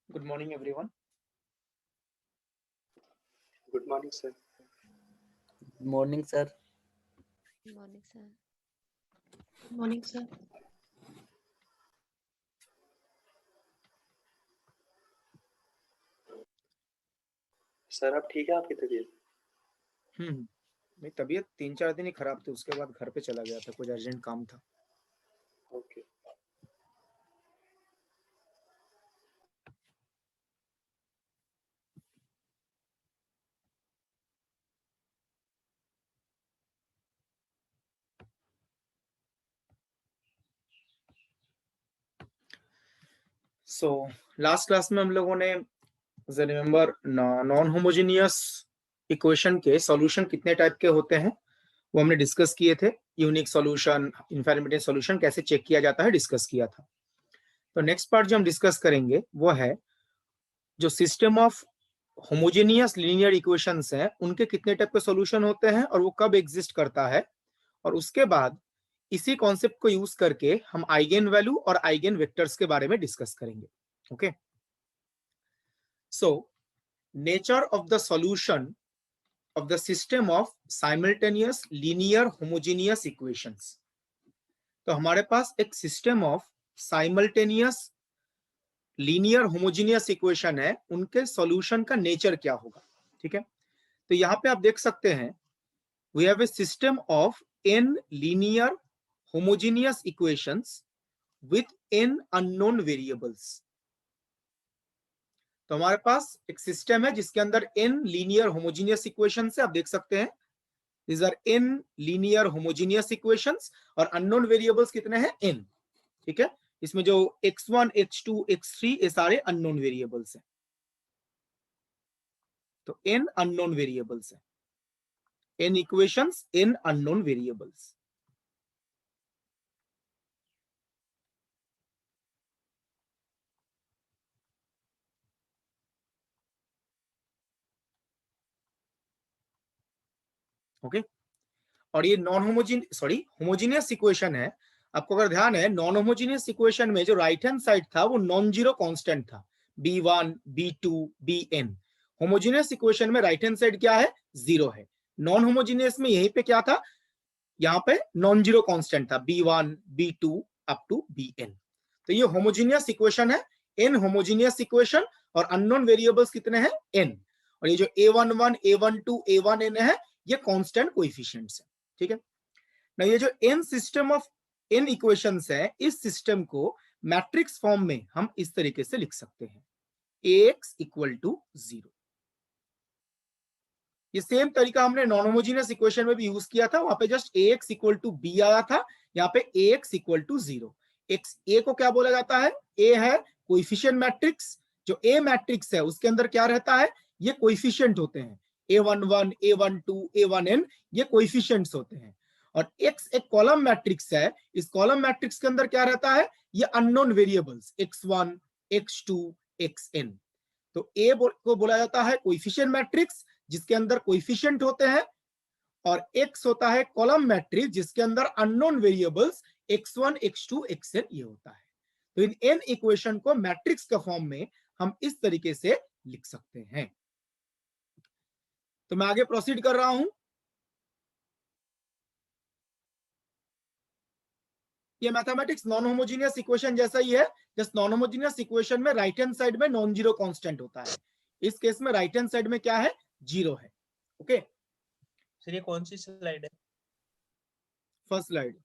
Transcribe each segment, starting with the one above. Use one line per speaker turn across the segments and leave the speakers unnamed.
Good morning, everyone.
Good morning, sir.
Good morning, sir.
Good morning, sir.
Morning, sir.
Sir आप ठीक है? आपकी तबीयत?
मेरी तबीयत 3-4 दिन ही खराब थी, उसके बाद घर पे चला गया था, कुछ अर्जेंट काम था।
ओके।
सो लास्ट क्लास में हम लोगों ने रिमेम्बर नॉन होमोजेनियस इक्वेशन के सॉल्यूशन कितने टाइप के होते हैं वो हमने डिस्कस किए थे। यूनिक सॉल्यूशन, इनफाइनाइट सॉल्यूशन कैसे चेक किया जाता है डिस्कस किया था। तो नेक्स्ट पार्ट जो हम डिस्कस करेंगे वो है जो system of homogeneous linear equations हैं उनके कितने टाइप के सॉल्यूशन होते हैं और वो कब एग्जिस्ट करता है, और उसके बाद इसी कॉन्सेप्ट को यूज करके हम आइगेन वैल्यू और आइगेन वेक्टर्स के बारे में डिस्कस करेंगे। Okay, so nature of the solution of the system of simultaneous linear homogeneous equations। तो हमारे पास एक system of simultaneous linear homogeneous equation है, उनके सॉल्यूशन का नेचर क्या होगा। ठीक है, तो यहां पे आप देख सकते हैं we have a system of n linear homogeneous equations with n unknown variables. तो हमारे पास एक सिस्टम है जिसके अंदर n लीनियर होमोजेनियस इक्वेशंस है, आप देख सकते हैं These are n linear homogeneous equations और अननोन वेरिएबल्स कितने हैं n। ठीक है, इसमें जो x1 x2 x3 ये सारे अननोन वेरिएबल्स हैं। तो n अननोन वेरिएबल्स है, n equations n unknown variables. Okay, और ये नॉन होमोजेनियस इक्वेशन है। आपको अगर ध्यान है नॉन होमोजेनियस इक्वेशन में जो राइट हैंड साइड था वो नॉन जीरो कांस्टेंट था, b1 b2 bn। Homogeneous equation में राइट हैंड साइड क्या है, जीरो है। नॉन होमोजेनियस में यहीं पे क्या था, यहाँ पे नॉन जीरो कांस्टेंट था, b1 b2 up to bn। तो ये होमोजेनियस इक्वेशन है, n होमोजेनियस इक्वेशन और अननोन वेरिएबल्स कितने हैं n। और ये जो a11 a12 a1n है ये कांस्टेंट कोएफिशिएंट्स है। ठीक है ना, ये जो n system of n equations है, इस सिस्टम को मैट्रिक्स फॉर्म में हम इस तरीके से लिख सकते हैं ax इक्वल टू 0। ये सेम तरीका हमने नॉन होमोजेनियस इक्वेशन में भी यूज किया था, वहां पे just ax equal to b आया था, यहाँ पे ax equal to 0। X A को क्या बोला जाता है, a है कोएफिशिएंट मैट्रिक्स। जो a मैट्रिक्स है उसके अंदर क्या रहता है, ये कोएफिशिएंट होते हैं, a11 a12 a1n ये कोएफिशिएंट्स होते हैं। और x एक कॉलम मैट्रिक्स है, इस कॉलम मैट्रिक्स के अंदर क्या रहता है, ये unknown variables x1 x2 xn। तो a को बोला जाता है कोएफिशिएंट मैट्रिक्स जिसके अंदर कोएफिशिएंट होते हैं, और x होता है कॉलम मैट्रिक्स जिसके अंदर unknown variables x1 x2 xn ये होता है। तो इन n इक्वेशन को मैट्रिक्स का फॉर्म में हम इस तरीके से लिख सकते हैं। तो मैं आगे प्रोसीड कर रहा हूं। ये मैथमेटिक्स नॉन होमोजेनियस इक्वेशन जैसा ही है, जस्ट नॉन होमोजेनियस इक्वेशन में राइट हैंड साइड में नॉन जीरो कांस्टेंट होता है, इस केस में राइट हैंड साइड में क्या है, जीरो है। ओके
सर ये कौन सी स्लाइड है?
First slide.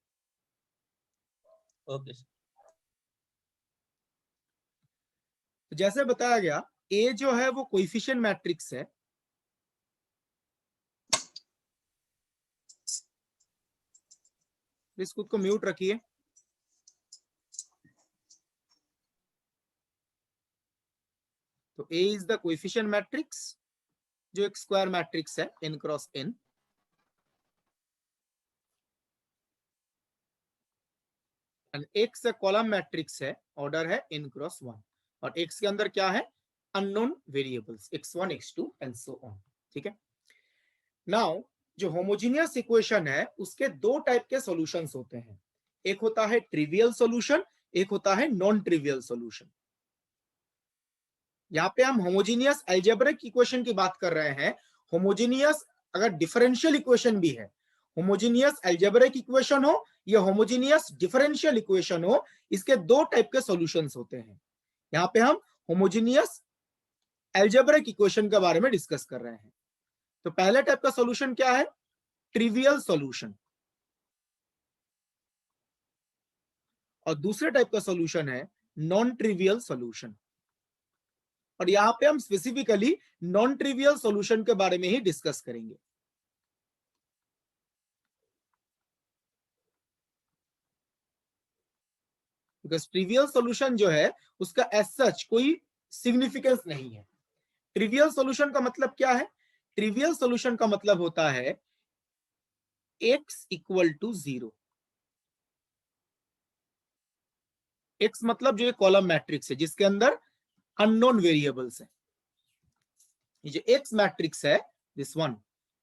Okay sir.
जैसे बताया गया a जो है वो कोएफिशिएंट मैट्रिक्स है, प्लीज खुद को म्यूट रखिए। तो a is the coefficient matrix जो एक स्क्वायर मैट्रिक्स है n cross n। And x एक कॉलम मैट्रिक्स है, ऑर्डर है n क्रॉस 1, और x के अंदर क्या है, unknown variables x1 x2 and so on. ठीक है, नाउ जो होमोजेनियस इक्वेशन है उसके दो टाइप के सॉल्यूशंस होते हैं, एक होता है ट्रिवियल सॉल्यूशन, एक होता है नॉन ट्रिवियल सॉल्यूशन। यहाँ पे हम होमोजीनियस अलजेब्रिक इक्वेशन की बात कर रहे हैं। होमोजीनियस अगर डिफरेंशियल इक्वेशन भी है, होमोजीनियस अलजेब्रिक इक्वेशन हो या होमोजीनियस डिफरेंशियल इक्वेशन हो, इसके दो टाइप के सॉल्यूशंस होते हैं। यहाँ पे हम होमोजीनियस अलजेब्रिक इक्वेशन के बारे में डिस्कस कर रहे हैं। तो पहले टाइप का सॉल्यूशन क्या है? Trivial solution. और दूसरे टाइप का सॉल्यूशन है नॉन ट्रिवियल सॉल्यूशन। और यहां पे हम स्पेसिफिकली नॉन ट्रिवियल सॉल्यूशन के बारे में ही डिस्कस करेंगे। बिकॉज ट्रिवियल सॉल्यूशन जो है उसका एज सच कोई सिग्निफिकेंस नहीं है। ट्रिवियल सॉल्यूशन का मतलब क्या है? ट्रिवियल सॉल्यूशन का मतलब होता है x इक्वल टू 0। x मतलब जो ये कॉलम मैट्रिक्स है जिसके अंदर अननोन वेरिएबल्स है। ये जो x मैट्रिक्स है दिस वन,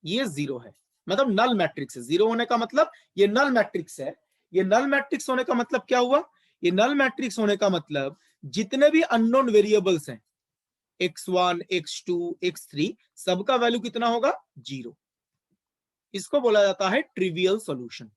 ये 0 है, मतलब नल मैट्रिक्स है। 0 होने का मतलब ये नल मैट्रिक्स है। ये नल मैट्रिक्स होने का मतलब क्या हुआ? ये नल मैट्रिक्स होने का मतलब जितने भी अननोन वेरिएबल्स हैं x1, x2, x3 सबका वैल्यू कितना होगा? 0। इसको बोला जाता है ट्रिवियल सॉल्यूशन।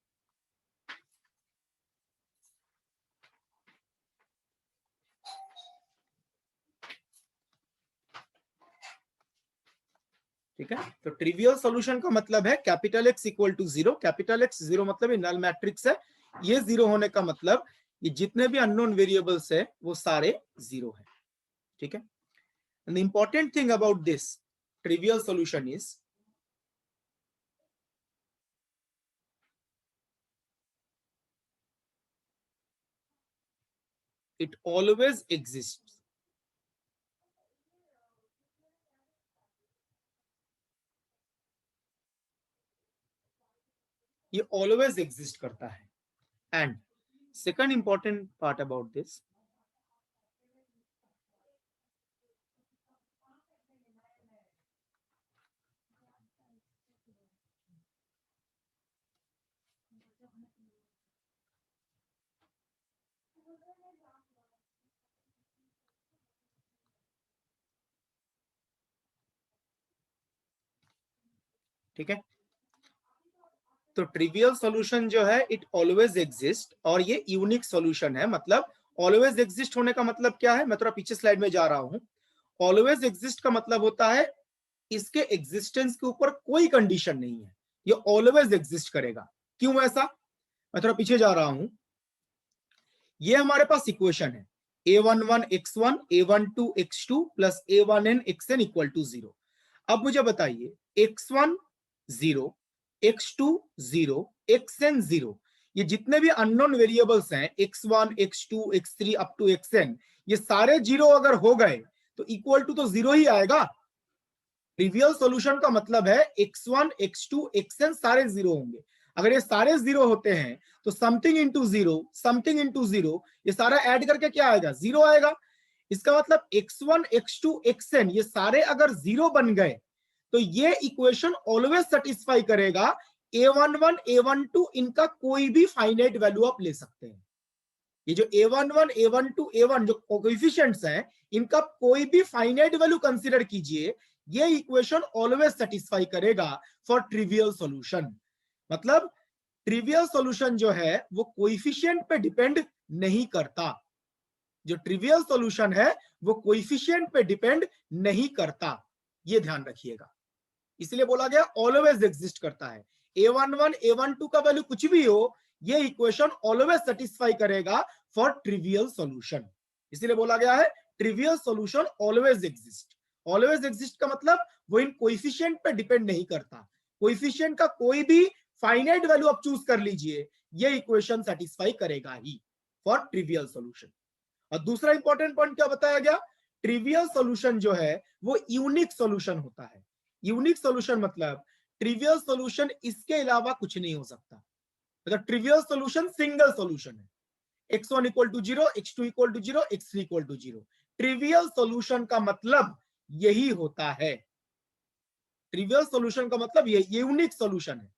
ठीक है, तो ट्रिवियल सॉल्यूशन का मतलब है capital X equal to 0। Capital X 0 मतलब ये नल मैट्रिक्स है। ये 0 होने का मतलब ये जितने भी अननोन वेरिएबल्स है वो सारे 0 है। ठीक है, and the important thing about this trivial solution is it always exists. ये always exist करता है। And second important part about this, ठीक है, तो ट्रिवियल सॉल्यूशन जो है इट ऑलवेज एग्जिस्ट और ये यूनिक सॉल्यूशन है। मतलब ऑलवेज एग्जिस्ट होने का मतलब क्या है? मैं थोड़ा पीछे स्लाइड में जा रहा हूं। ऑलवेज एग्जिस्ट का मतलब होता है इसके एग्जिस्टेंस के ऊपर कोई कंडीशन नहीं है, ये ऑलवेज एग्जिस्ट करेगा। क्यों ऐसा? मैं थोड़ा पीछे जा रहा हूं। ये हमारे पास इक्वेशन है a11 x1 a12 x2 plus a1n xn equal to 0। अब मुझे बताइए x1 0, x2 0, xn 0, ये जितने भी अननोन वेरिएबल्स हैं x1 x2 x3 up to xn, ये सारे 0 अगर हो गए तो इक्वल टू तो 0 ही आएगा। ट्रिवियल सॉल्यूशन का मतलब है x1 x2 xn सारे 0 होंगे। अगर ये सारे 0 होते हैं तो समथिंग इंटू 0, समथिंग इंटू 0, ये सारा ऐड करके क्या आएगा? 0 आएगा। इसका मतलब x1 x2 xn ये सारे अगर 0 बन गए तो ये इक्वेशन ऑलवेज सेटिस्फाई करेगा। a11 a12 इनका कोई भी फाइनाइट वैल्यू आप ले सकते हैं। ये जो a11 a12 a1 जो कोएफिशिएंट्स हैं इनका कोई भी फाइनाइट वैल्यू कंसीडर कीजिए, ये इक्वेशन ऑलवेज सेटिस्फाई करेगा फॉर ट्रिवियल सॉल्यूशन। मतलब ट्रिवियल सॉल्यूशन जो है वो कोएफिशिएंट पे डिपेंड नहीं करता। जो ट्रिवियल सॉल्यूशन है वो कोएफिशिएंट पे डिपेंड नहीं करता, ये ध्यान रखिएगा। इसलिए बोला गया ऑलवेज एग्जिस्ट करता है। a11 a12 का वैल्यू कुछ भी हो, ये इक्वेशन ऑलवेज सेटिस्फाई करेगा फॉर ट्रिवियल सॉल्यूशन। इसलिए बोला गया है trivial solution always exist. Always exist का मतलब वो इन कोएफिशिएंट पे डिपेंड नहीं करता। कोएफिशिएंट का कोई भी फाइनाइट वैल्यू आप चूज कर लीजिए, ये इक्वेशन सेटिस्फाई करेगा ही फॉर ट्रिवियल सॉल्यूशन। और दूसरा इंपॉर्टेंट पॉइंट क्या बताया गया? ट्रिवियल सॉल्यूशन जो है वो यूनिक सॉल्यूशन होता है। यूनिक सॉल्यूशन मतलब ट्रिवियल सॉल्यूशन इसके अलावा कुछ नहीं हो सकता। मतलब ट्रिवियल सॉल्यूशन सिंगल सॉल्यूशन है। x1 equal to 0, x2 equal to 0, x3 equal to 0। Trivial solution का मतलब यही होता है। ट्रिवियल सॉल्यूशन का मतलब ये यूनिक सॉल्यूशन है।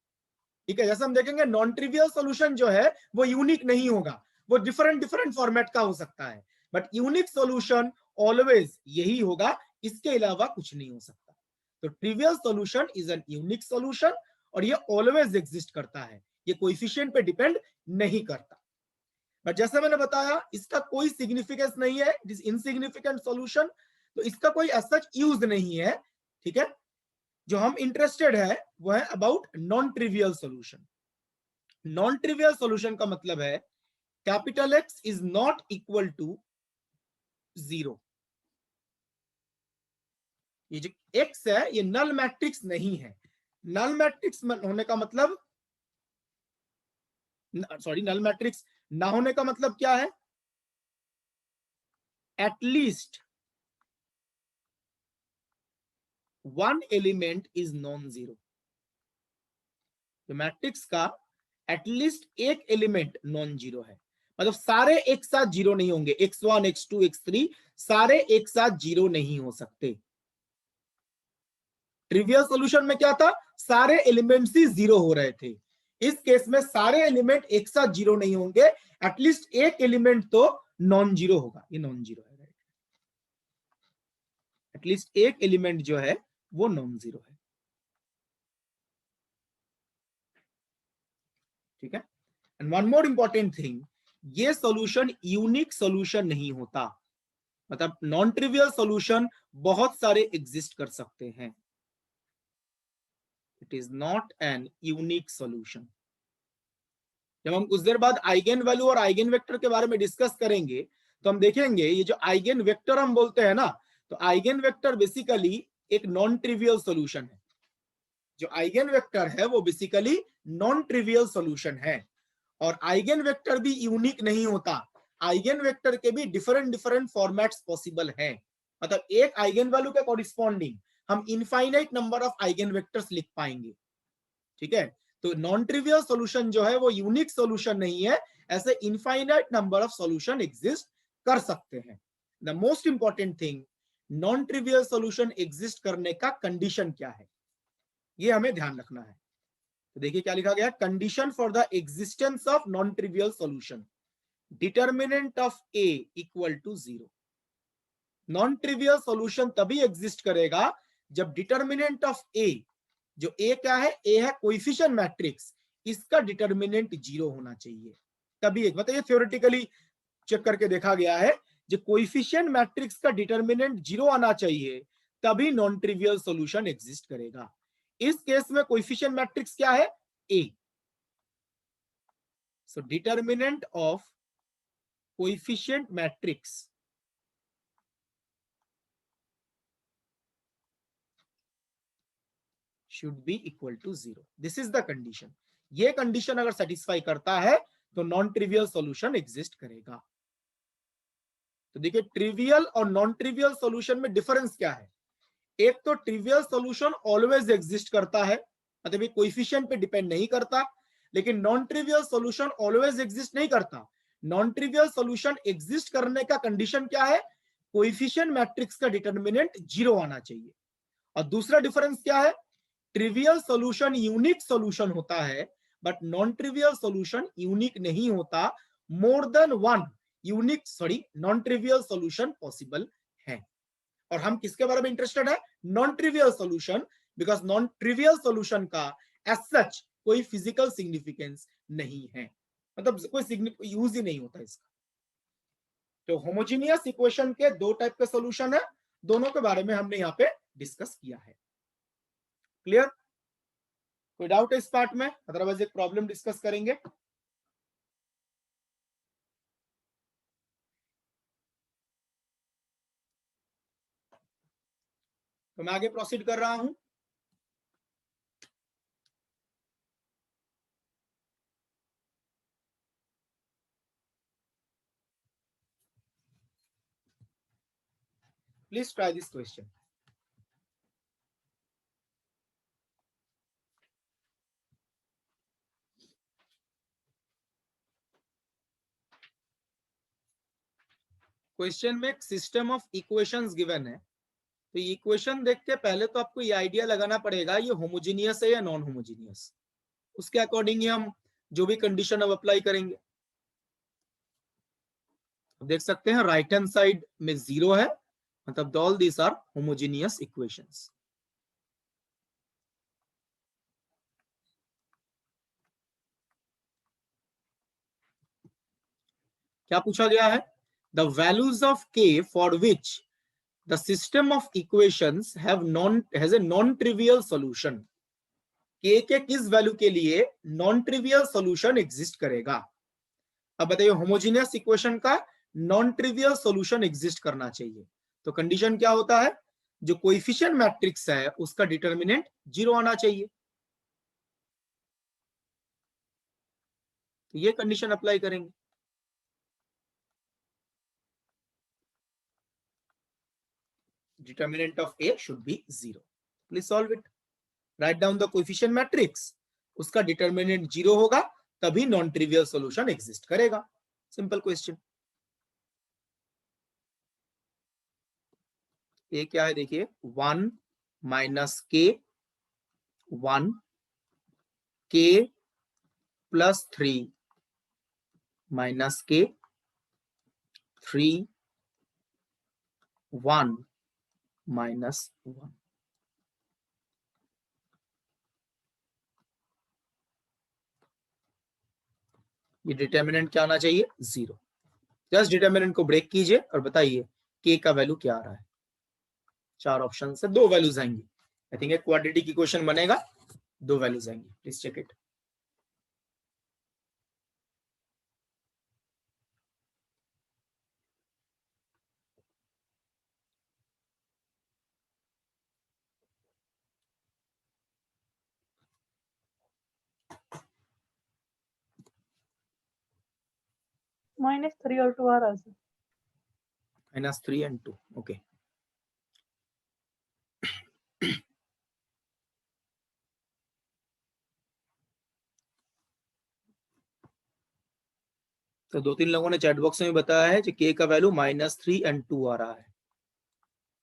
ठीक है, जैसे हम देखेंगे नॉन ट्रिवियल सॉल्यूशन जो है वो यूनिक नहीं होगा, वो डिफरेंट डिफरेंट फॉर्मेट का हो सकता है। बट यूनिक सॉल्यूशन ऑलवेज यही होगा, इसके अलावा कुछ नहीं हो सकता। तो trivial solution is an unique solution और ये ऑलवेज एग्जिस्ट करता है, ये कोएफिशिएंट पे डिपेंड नहीं करता। बट जैसे मैंने बताया इसका कोई सिग्निफिकेंस नहीं है, इट इज इनसिग्निफिकेंट सॉल्यूशन, तो इसका कोई ऐसा यूज नहीं है। ठीक है, जो हम इंटरेस्टेड है वो है about non trivial solution. Non trivial solution का मतलब है capital X is not equal to 0। ये जो X है ये नल मैट्रिक्स नहीं है। नल मैट्रिक्स होने का मतलब, सॉरी, नल मैट्रिक्स ना होने का मतलब क्या है? At least one element is non zero. तो मैट्रिक्स का एटलीस्ट एक एलिमेंट नॉन जीरो है, मतलब सारे एक साथ जीरो नहीं होंगे, x1 x2 x3 सारे एक साथ जीरो नहीं हो सकते। ट्रिवियल सॉल्यूशन में क्या था? सारे एलिमेंट्स ही जीरो हो रहे थे। इस केस में सारे एलिमेंट एक साथ जीरो नहीं होंगे, एटलीस्ट एक एलिमेंट तो नॉन जीरो होगा। ये नॉन जीरो है, राइट? एटलीस्ट एक एलिमेंट जो है वो नॉन जीरो है। ठीक है, and one more important thing, ये सॉल्यूशन यूनिक सॉल्यूशन नहीं होता, मतलब नॉन ट्रिवियल सॉल्यूशन बहुत सारे एग्जिस्ट कर सकते हैं। It is not N unique solution. जब हम कुछ देर बाद आइगेन वैल्यू और आइगेन वेक्टर के बारे में डिस्कस करेंगे तो हम देखेंगे ये जो आइगेन वेक्टर हम बोलते हैं ना, तो आइगेन वेक्टर बेसिकली एक नॉन ट्रिवियल सॉल्यूशन है। जो आइगेन वेक्टर है वो बेसिकली नॉन ट्रिवियल सॉल्यूशन है। और आइगेन वेक्टर भी यूनिक नहीं होता, आइगेन वेक्टर के भी डिफरेंट डिफरेंट फॉर्मेट्स पॉसिबल हैं। मतलब एक आइगेन वैल्यू के कॉरिस्पॉन्डिंग हम infinite number of eigen vectors लिख पाएंगे। ठीक है, तो नॉन ट्रिवियल सॉल्यूशन जो है वो यूनिक सॉल्यूशन नहीं है, ऐसे infinite number of solution exist कर सकते हैं। The most important thing, non trivial solution exist करने का कंडीशन क्या है, ये हमें ध्यान रखना है। तो देखिए क्या लिखा गया, condition for the existence of non trivial solution, determinant of A equal to 0। Non trivial solution तभी एग्जिस्ट करेगा जब डिटर्मिनेंट ऑफ ए, जो ए क्या है? ए है कोएफिशिएंट मैट्रिक्स, इसका डिटर्मिनेंट 0 होना चाहिए तभी एक, मतलब ये थ्योरेटिकली चेक करके देखा गया है, जो कोएफिशिएंट मैट्रिक्स का डिटर्मिनेंट 0 आना चाहिए तभी नॉन ट्रिवियल सॉल्यूशन एग्जिस्ट करेगा। इस केस में कोएफिशिएंट मैट्रिक्स क्या है? A. So determinant of coefficient matrix should be equal to 0. This is the condition. ये कंडीशन अगर सेटिस्फाई करता है तो नॉन ट्रिवियल सॉल्यूशन एग्जिस्ट करेगा। तो देखिए ट्रिवियल और नॉन ट्रिवियल सॉल्यूशन में डिफरेंस क्या है? एक तो ट्रिवियल सॉल्यूशन ऑलवेज एग्जिस्ट करता है, मतलब ये कोएफिशिएंट पे डिपेंड नहीं करता, लेकिन non trivial solution always exist नहीं करता। नॉन ट्रिवियल सॉल्यूशन एग्जिस्ट करने का कंडीशन क्या है? कोएफिशिएंट मैट्रिक्स का डिटर्मिनेंट 0 आना चाहिए। और दूसरा डिफरेंस क्या है? ट्रिवियल सॉल्यूशन यूनिक सॉल्यूशन होता है, but non trivial solution unique नहीं होता। More than one unique, sorry, non trivial solution possible है। और हम किसके बारे में इंटरेस्टेड है? Non trivial solution, because non trivial solution का एज सच कोई फिजिकल सिग्निफिकेंस नहीं है, मतलब कोई यूज ही नहीं होता इसका। तो होमोजेनियस इक्वेशन के दो टाइप के सॉल्यूशन है, दोनों के बारे में हमने यहाँ पे डिस्कस किया है। क्लियर? कोई डाउट है इस पार्ट में? अदरवाइज एक प्रॉब्लम डिस्कस करेंगे। तो मैं आगे प्रोसीड कर रहा हूं। Please try this question. Question में एक सिस्टम ऑफ इक्वेशंस गिवन है, तो इक्वेशन देख के पहले तो आपको ये आइडिया लगाना पड़ेगा ये होमोजेनियस है या नॉन होमोजेनियस। उसके अकॉर्डिंग ही हम जो भी कंडीशन अब अप्लाई करेंगे। देख सकते हैं राइट हैंड साइड में 0 है मतलब all these are homogeneous equations. क्या पूछा गया है? The values of k for which the system of equations has a non trivial solution. k के किस वैल्यू के लिए नॉन ट्रिवियल सॉल्यूशन एग्जिस्ट करेगा? अब बताइए, होमोजेनियस इक्वेशन का नॉन ट्रिवियल सॉल्यूशन एग्जिस्ट करना चाहिए, तो कंडीशन क्या होता है? जो कोएफिशिएंट मैट्रिक्स है उसका डिटर्मिनेंट 0 आना चाहिए। तो ये कंडीशन अप्लाई करेंगे। Determinant of A should be 0. Please solve it. Write down the coefficient matrix. उसका डिटर्मिनेंट 0 होगा तभी नॉन ट्रिवियल सॉल्यूशन एग्जिस्ट करेगा। Simple question. ये क्या है देखिए, 1 minus k, 1 k plus 3 minus k, 3 1 minus 1। ये डिटर्मिनेंट क्या आना चाहिए? 0। जस्ट डिटर्मिनेंट को ब्रेक कीजिए और बताइए k का वैल्यू क्या आ रहा है। 4 ऑप्शन से 2 वैल्यूज आएंगी। आई थिंक एक क्वाड्रेटिक इक्वेशन बनेगा, 2 वैल्यूज आएंगी। Please check it.
-3 और 2 आ रहा है।
-3 and 2, okay. तो 2-3 लोगों ने चैट बॉक्स में बताया है कि k का वैल्यू -3 and 2 आ रहा है।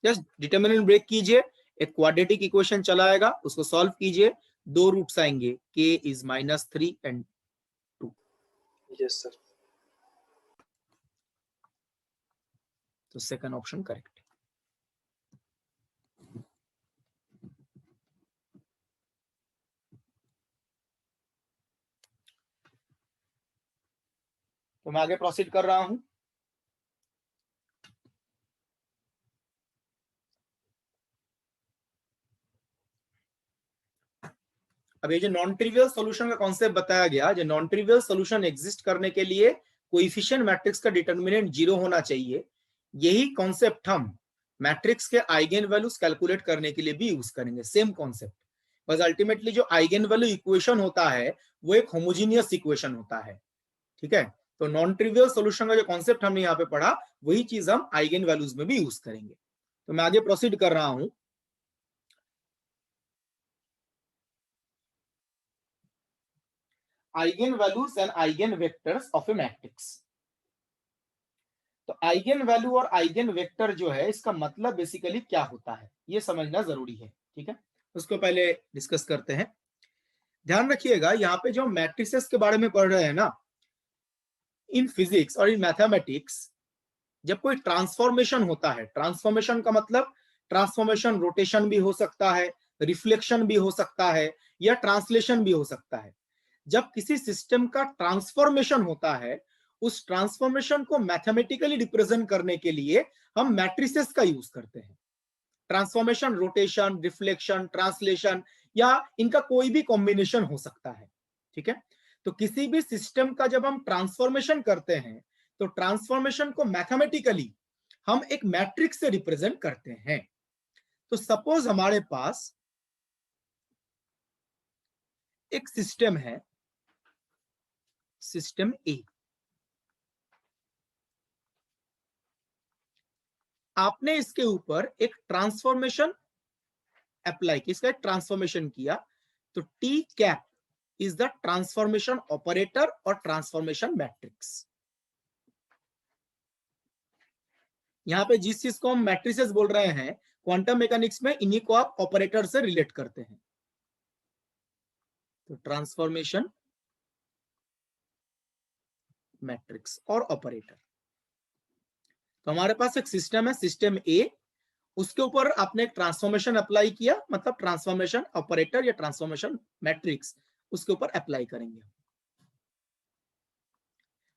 जस्ट डिटर्मिनेंट ब्रेक कीजिए, एक क्वाड्रेटिक इक्वेशन चला आएगा, उसको सॉल्व कीजिए, 2 रूट्स आएंगे, k is -3 and 2।
Yes sir.
तो सेकंड ऑप्शन करेक्ट। तो मैं आगे प्रोसीड कर रहा हूं। अब ये जो नॉन ट्रिवियल सॉल्यूशन का कॉन्सेप्ट बताया गया, जो नॉन ट्रिवियल सॉल्यूशन एग्जिस्ट करने के लिए कोएफिशिएंट मैट्रिक्स का डिटर्मिनेंट 0 होना चाहिए, यही कॉन्सेप्ट हम मैट्रिक्स के आइगेन वैल्यूज कैलकुलेट करने के लिए भी यूज करेंगे। सेम कॉन्सेप्ट, बस अल्टीमेटली जो आइगेन वैल्यू इक्वेशन होता है वो एक होमोजीनियस इक्वेशन होता है। ठीक है, तो नॉन ट्रिवियल सॉल्यूशन का जो कॉन्सेप्ट हमने यहाँ पे पढ़ा वही चीज हम आइगेन वैल्यूज में भी यूज करेंगे। तो मैं आगे प्रोसीड कर रहा हूं। Eigen values and eigen vectors of A matrix. तो आइगेन वैल्यू और आइगेन वेक्टर जो है, इसका मतलब बेसिकली क्या होता है ये समझना जरूरी है। ठीक है, उसको पहले डिस्कस करते हैं। ध्यान रखिएगा, यहाँ पे जो मैट्रिसेस के बारे में पढ़ रहे हैं ना, इन फिजिक्स और इन मैथमेटिक्स जब कोई ट्रांसफॉर्मेशन होता है, ट्रांसफॉर्मेशन का मतलब ट्रांसफॉर्मेशन रोटेशन भी हो सकता है, रिफ्लेक्शन भी हो सकता है, या ट्रांसलेशन भी हो सकता है। जब किसी सिस्टम का ट्रांसफॉर्मेशन होता है, उस ट्रांसफॉर्मेशन को मैथमेटिकली रिप्रेजेंट करने के लिए हम मैट्रिसेस का यूज करते हैं। ट्रांसफॉर्मेशन, रोटेशन, रिफ्लेक्शन, ट्रांसलेशन, या इनका कोई भी कॉम्बिनेशन हो सकता है। ठीक है, तो किसी भी सिस्टम का जब हम ट्रांसफॉर्मेशन करते हैं तो ट्रांसफॉर्मेशन को मैथमेटिकली हम एक मैट्रिक्स से रिप्रेजेंट करते हैं। तो सपोज हमारे पास एक सिस्टम है, सिस्टम ए। आपने इसके ऊपर एक ट्रांसफॉर्मेशन अप्लाई किया, इसका एक ट्रांसफॉर्मेशन किया, तो T cap is the transformation operator और ट्रांसफॉर्मेशन मैट्रिक्स। यहां पे जिस चीज को हम मैट्रिसेस बोल रहे हैं, क्वांटम मैकेनिक्स में इन्हीं को आप ऑपरेटर से रिलेट करते हैं। तो ट्रांसफॉर्मेशन मैट्रिक्स और ऑपरेटर। तो हमारे पास एक सिस्टम है, सिस्टम ए, उसके ऊपर आपने एक ट्रांसफॉर्मेशन अप्लाई किया, मतलब ट्रांसफॉर्मेशन ऑपरेटर या ट्रांसफॉर्मेशन मैट्रिक्स उसके ऊपर अप्लाई करेंगे।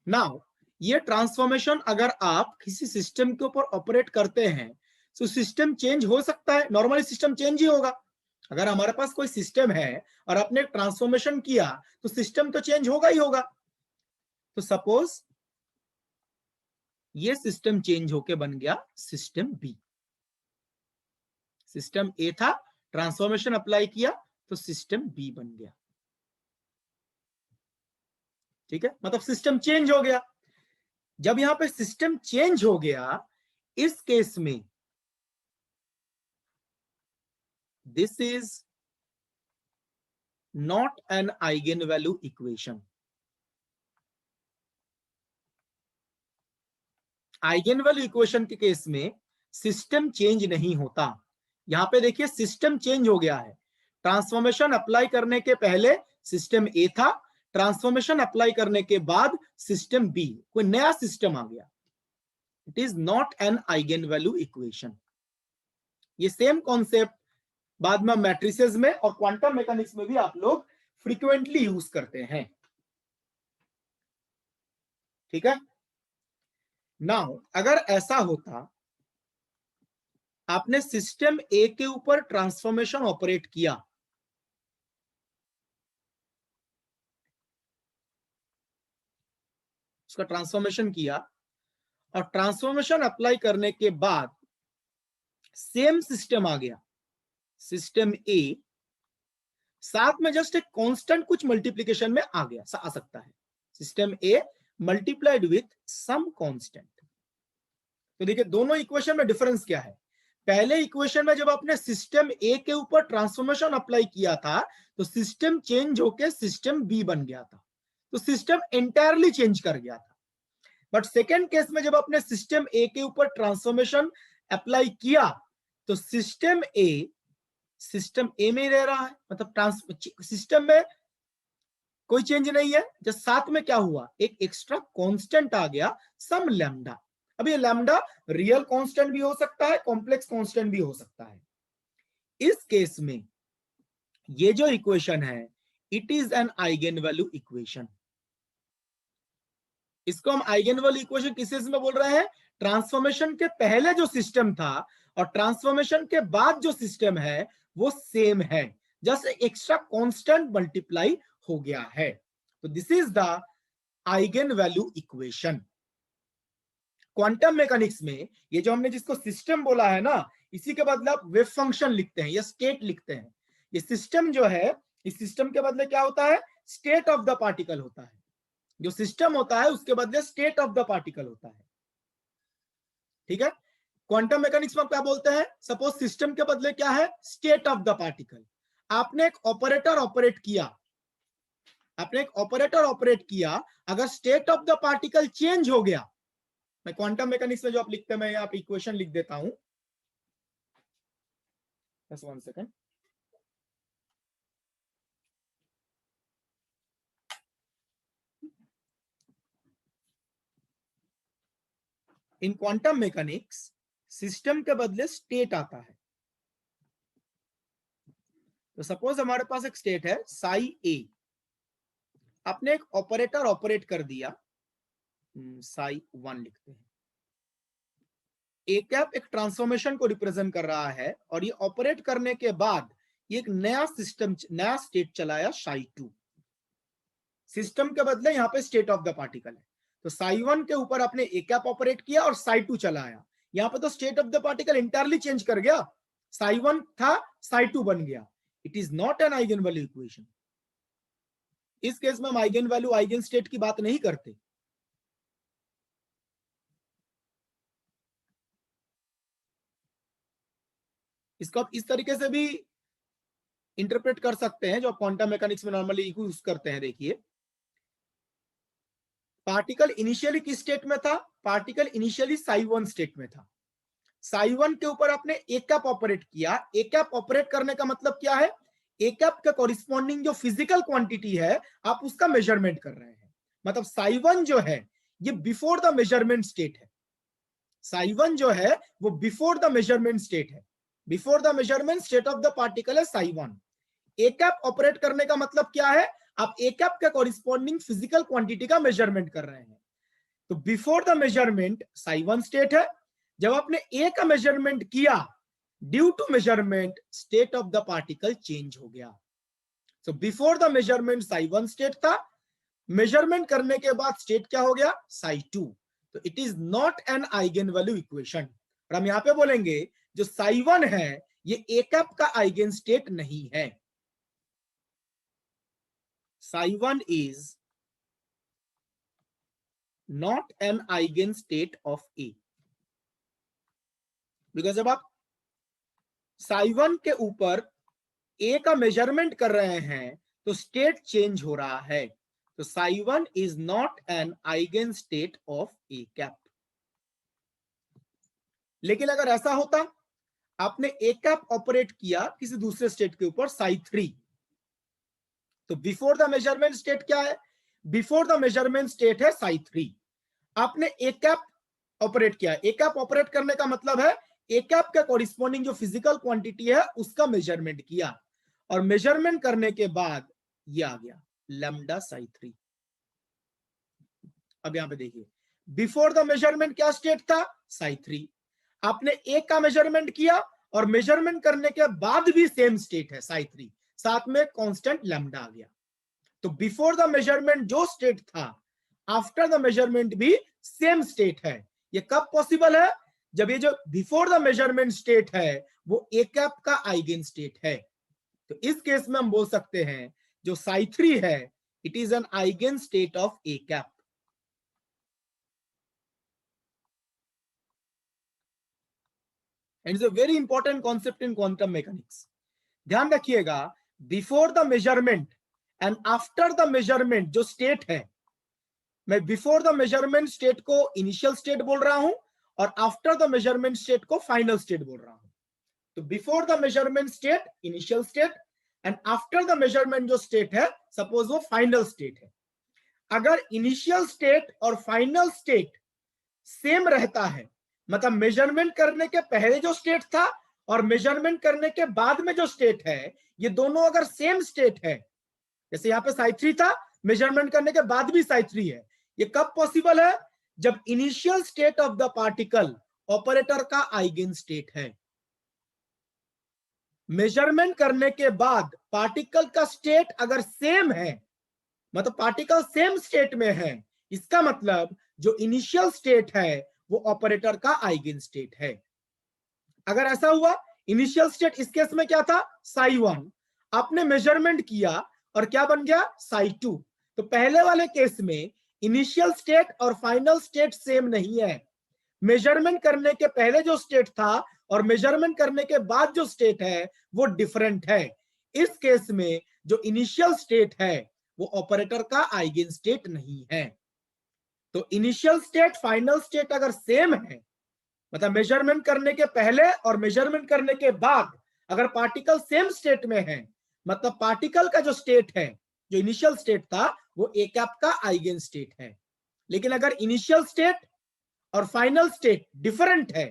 नाउ ये ट्रांसफॉर्मेशन अगर आप किसी सिस्टम के ऊपर ऑपरेट करते हैं तो सिस्टम चेंज हो सकता है, नॉर्मली सिस्टम चेंज ही होगा। अगर हमारे पास कोई सिस्टम है और आपने ट्रांसफॉर्मेशन किया तो सिस्टम तो चेंज होगा ही होगा। तो सपोज ये सिस्टम चेंज होके बन गया सिस्टम बी। सिस्टम ए था, ट्रांसफॉर्मेशन अप्लाई किया तो सिस्टम बी बन गया। ठीक है, मतलब सिस्टम चेंज हो गया। जब यहां पे सिस्टम चेंज हो गया, इस केस में this is not an eigen value equation. Eigen value equation के केस में सिस्टम चेंज नहीं होता। यहां पे देखिए सिस्टम चेंज हो गया है। ट्रांसफॉर्मेशन अप्लाई करने के पहले सिस्टम ए था, ट्रांसफॉर्मेशन अप्लाई करने के बाद सिस्टम बी, कोई नया सिस्टम आ गया। It is not an eigen value equation. ये सेम कॉन्सेप्ट बाद में मैट्रिसेस में और क्वांटम मैकेनिक्स में भी आप लोग फ्रीक्वेंटली यूज करते हैं। ठीक है, नाउ अगर ऐसा होता, आपने सिस्टम ए के ऊपर ट्रांसफॉर्मेशन ऑपरेट किया, उसका ट्रांसफॉर्मेशन किया और ट्रांसफॉर्मेशन अप्लाई करने के बाद सेम सिस्टम आ गया, सिस्टम ए, साथ में जस्ट एक कांस्टेंट कुछ मल्टीप्लिकेशन में आ गया, आ सकता है system A multiplied with some constant. तो देखिए दोनों इक्वेशन में डिफरेंस क्या है। पहले इक्वेशन में जब आपने सिस्टम ए के ऊपर ट्रांसफॉर्मेशन अप्लाई किया था तो सिस्टम चेंज होके सिस्टम बी बन गया था, तो सिस्टम एंटायरली चेंज कर गया था। बट सेकेंड केस में जब आपने सिस्टम ए के ऊपर ट्रांसफॉर्मेशन अप्लाई किया तो सिस्टम ए में रह रहा है, मतलब सिस्टम में कोई चेंज नहीं है। जब साथ में क्या हुआ, एक एक्स्ट्रा कांस्टेंट आ गया, सम लैम्डा। अब ये लैम्डा रियल कांस्टेंट भी हो सकता है, कॉम्प्लेक्स कांस्टेंट भी हो सकता है। इस केस में ये जो इक्वेशन है it is an eigen value equation. इसको हम आइगन वैल्यू इक्वेशन किस केस में बोल रहे हैं, ट्रांसफॉर्मेशन के पहले जो सिस्टम था और ट्रांसफॉर्मेशन के बाद जो सिस्टम है वो सेम है, जस्ट एक्स्ट्रा कांस्टेंट मल्टीप्लाई हो गया है। तो this is the eigen value equation. Quantum mechanics में ये जो हमने जिसको सिस्टम बोला है ना, इसी के बदले आप वेव फंक्शन लिखते हैं या स्टेट लिखते हैं। ये सिस्टम जो है, इस सिस्टम के बदले क्या होता है, स्टेट ऑफ द पार्टिकल होता है। जो सिस्टम होता है उसके बदले स्टेट ऑफ द पार्टिकल होता है। ठीक है, क्वांटम मैकेनिक्स में आप क्या बोलते हैं, सपोज सिस्टम के बदले क्या है, स्टेट ऑफ द पार्टिकल। आपने एक ऑपरेटर ऑपरेट किया, अगर state of the particle change हो गया, मैं क्वांटम मैकेनिक्स में जो आप लिखते हैं मैं यहाँ पे इक्वेशन लिख देता हूं, बस 1 सेकेंड। इन क्वांटम मैकेनिक्स सिस्टम के बदले स्टेट आता है। तो सपोज हमारे पास एक स्टेट है साई ए, आपने एक ऑपरेटर ऑपरेट कर दिया, साई 1 लिखते हैं। ए कैप एक ट्रांसफॉर्मेशन को रिप्रेजेंट कर रहा है और ये ऑपरेट करने के बाद ये एक नया सिस्टम, नया स्टेट चलाया साई 2। सिस्टम के बदले यहाँ पे स्टेट ऑफ द पार्टिकल है। तो साई 1 के ऊपर आपने ए कैप ऑपरेट किया और साई 2 चलाया, यहाँ पे तो state of the particle entirely change कर गया, साई 1 था साई 2 बन गया। It is not an eigen value equation. इस केस में हम आइगन वैल्यू आइगन स्टेट की बात नहीं करते। इसको आप इस तरीके से भी इंटरप्रेट कर सकते हैं जो आप क्वांटम मैकेनिक्स में नॉर्मली यूज करते हैं। देखिए पार्टिकल इनिशियली किस स्टेट में था, पार्टिकल इनिशियली साई 1 स्टेट में था। साई 1 के ऊपर आपने ए कैप ऑपरेट किया। ए कैप ऑपरेट करने का मतलब क्या है, ए कैप का कॉरिस्पॉन्डिंग जो फिजिकल क्वांटिटी है आप उसका मेजरमेंट कर रहे हैं। मतलब साई 1 जो है ये बिफोर द मेजरमेंट स्टेट है। साई1 जो है वो बिफोर द मेजरमेंट स्टेट है, before the measurement state of the particle है साई1। ए कैप ऑपरेट करने का मतलब क्या है, आप ए कैप के कॉरिस्पॉन्डिंग फिजिकल क्वांटिटी का मेजरमेंट कर रहे हैं। तो before the measurement psi one state है, जब आपने ए का मेजरमेंट किया due to measurement state of the particle change हो गया। So before the measurement psi one state था, मेजरमेंट करने के बाद स्टेट क्या हो गया, साई2। तो it is not an eigen value equation. और हम यहां पे बोलेंगे जो साई1 है ये ए कैप का आइगन स्टेट नहीं है। Psi one is not an eigenstate of A, because जब आप साई1 के ऊपर ए का मेजरमेंट कर रहे हैं तो स्टेट चेंज हो रहा है। तो psi one is not an eigenstate of A cap. लेकिन अगर ऐसा होता, आपने ए कैप ऑपरेट किया किसी दूसरे स्टेट के ऊपर साई3, तो बिफोर द मेजरमेंट स्टेट क्या है, बिफोर द मेजरमेंट स्टेट है साई3। आपने ए कैप ऑपरेट किया, ए कैप ऑपरेट करने का मतलब है ए कैप के कॉरिस्पॉन्डिंग जो फिजिकल क्वांटिटी है उसका मेजरमेंट किया, और मेजरमेंट करने के बाद ये आ गया लैम्डा साई3। अब यहां पे देखिए, बिफोर द मेजरमेंट क्या स्टेट था, साई3। आपने ए का मेजरमेंट किया और मेजरमेंट करने के बाद भी सेम स्टेट है साई3, साथ में कांस्टेंट लैम्डा आ गया। तो बिफोर द मेजरमेंट जो स्टेट था, आफ्टर द मेजरमेंट भी सेम स्टेट है। ये कब पॉसिबल है, जब ये जो बिफोर द मेजरमेंट स्टेट है वो ए कैप का आइगन स्टेट है। तो इस केस में हम बोल सकते हैं जो साई3 है it is an eigenstate of A cap. And is a very important concept in quantum mechanics. ध्यान रखिएगा, before the measurement and after the measurement जो स्टेट है, मैं बिफोर द मेजरमेंट स्टेट को इनिशियल स्टेट बोल रहा हूं और आफ्टर द मेजरमेंट स्टेट को फाइनल स्टेट बोल रहा हूं। तो before the measurement state initial state and after the measurement जो स्टेट है सपोज वो फाइनल स्टेट है। अगर इनिशियल स्टेट और फाइनल स्टेट सेम रहता है, मतलब मेजरमेंट करने के पहले जो स्टेट था और मेजरमेंट करने के बाद में जो स्टेट है, ये दोनों अगर सेम स्टेट है, जैसे यहां पे साई3 था, मेजरमेंट करने के बाद भी साई3 है, ये कब पॉसिबल है, जब initial state of the particle operator का आइगन स्टेट है। मेजरमेंट करने के बाद पार्टिकल का स्टेट अगर सेम है, मतलब पार्टिकल सेम स्टेट में है, इसका मतलब जो इनिशियल स्टेट है वो ऑपरेटर का आइगन स्टेट है। अगर ऐसा हुआ, इनिशियल स्टेट इस केस में क्या था, साई1, आपने मेजरमेंट किया और क्या बन गया, साई2। तो पहले वाले केस में इनिशियल स्टेट और फाइनल स्टेट सेम नहीं है, मेजरमेंट करने के पहले जो स्टेट था और मेजरमेंट करने के बाद जो स्टेट है वो डिफरेंट है। इस केस में जो इनिशियल स्टेट है वो ऑपरेटर का आइगन स्टेट नहीं है। तो इनिशियल स्टेट फाइनल स्टेट अगर सेम है, मतलब मेजरमेंट करने के पहले और मेजरमेंट करने के बाद अगर पार्टिकल सेम स्टेट में है, मतलब पार्टिकल का जो स्टेट है, जो इनिशियल स्टेट था वो ए कैप का आइगन स्टेट है। लेकिन अगर इनिशियल स्टेट और फाइनल स्टेट डिफरेंट है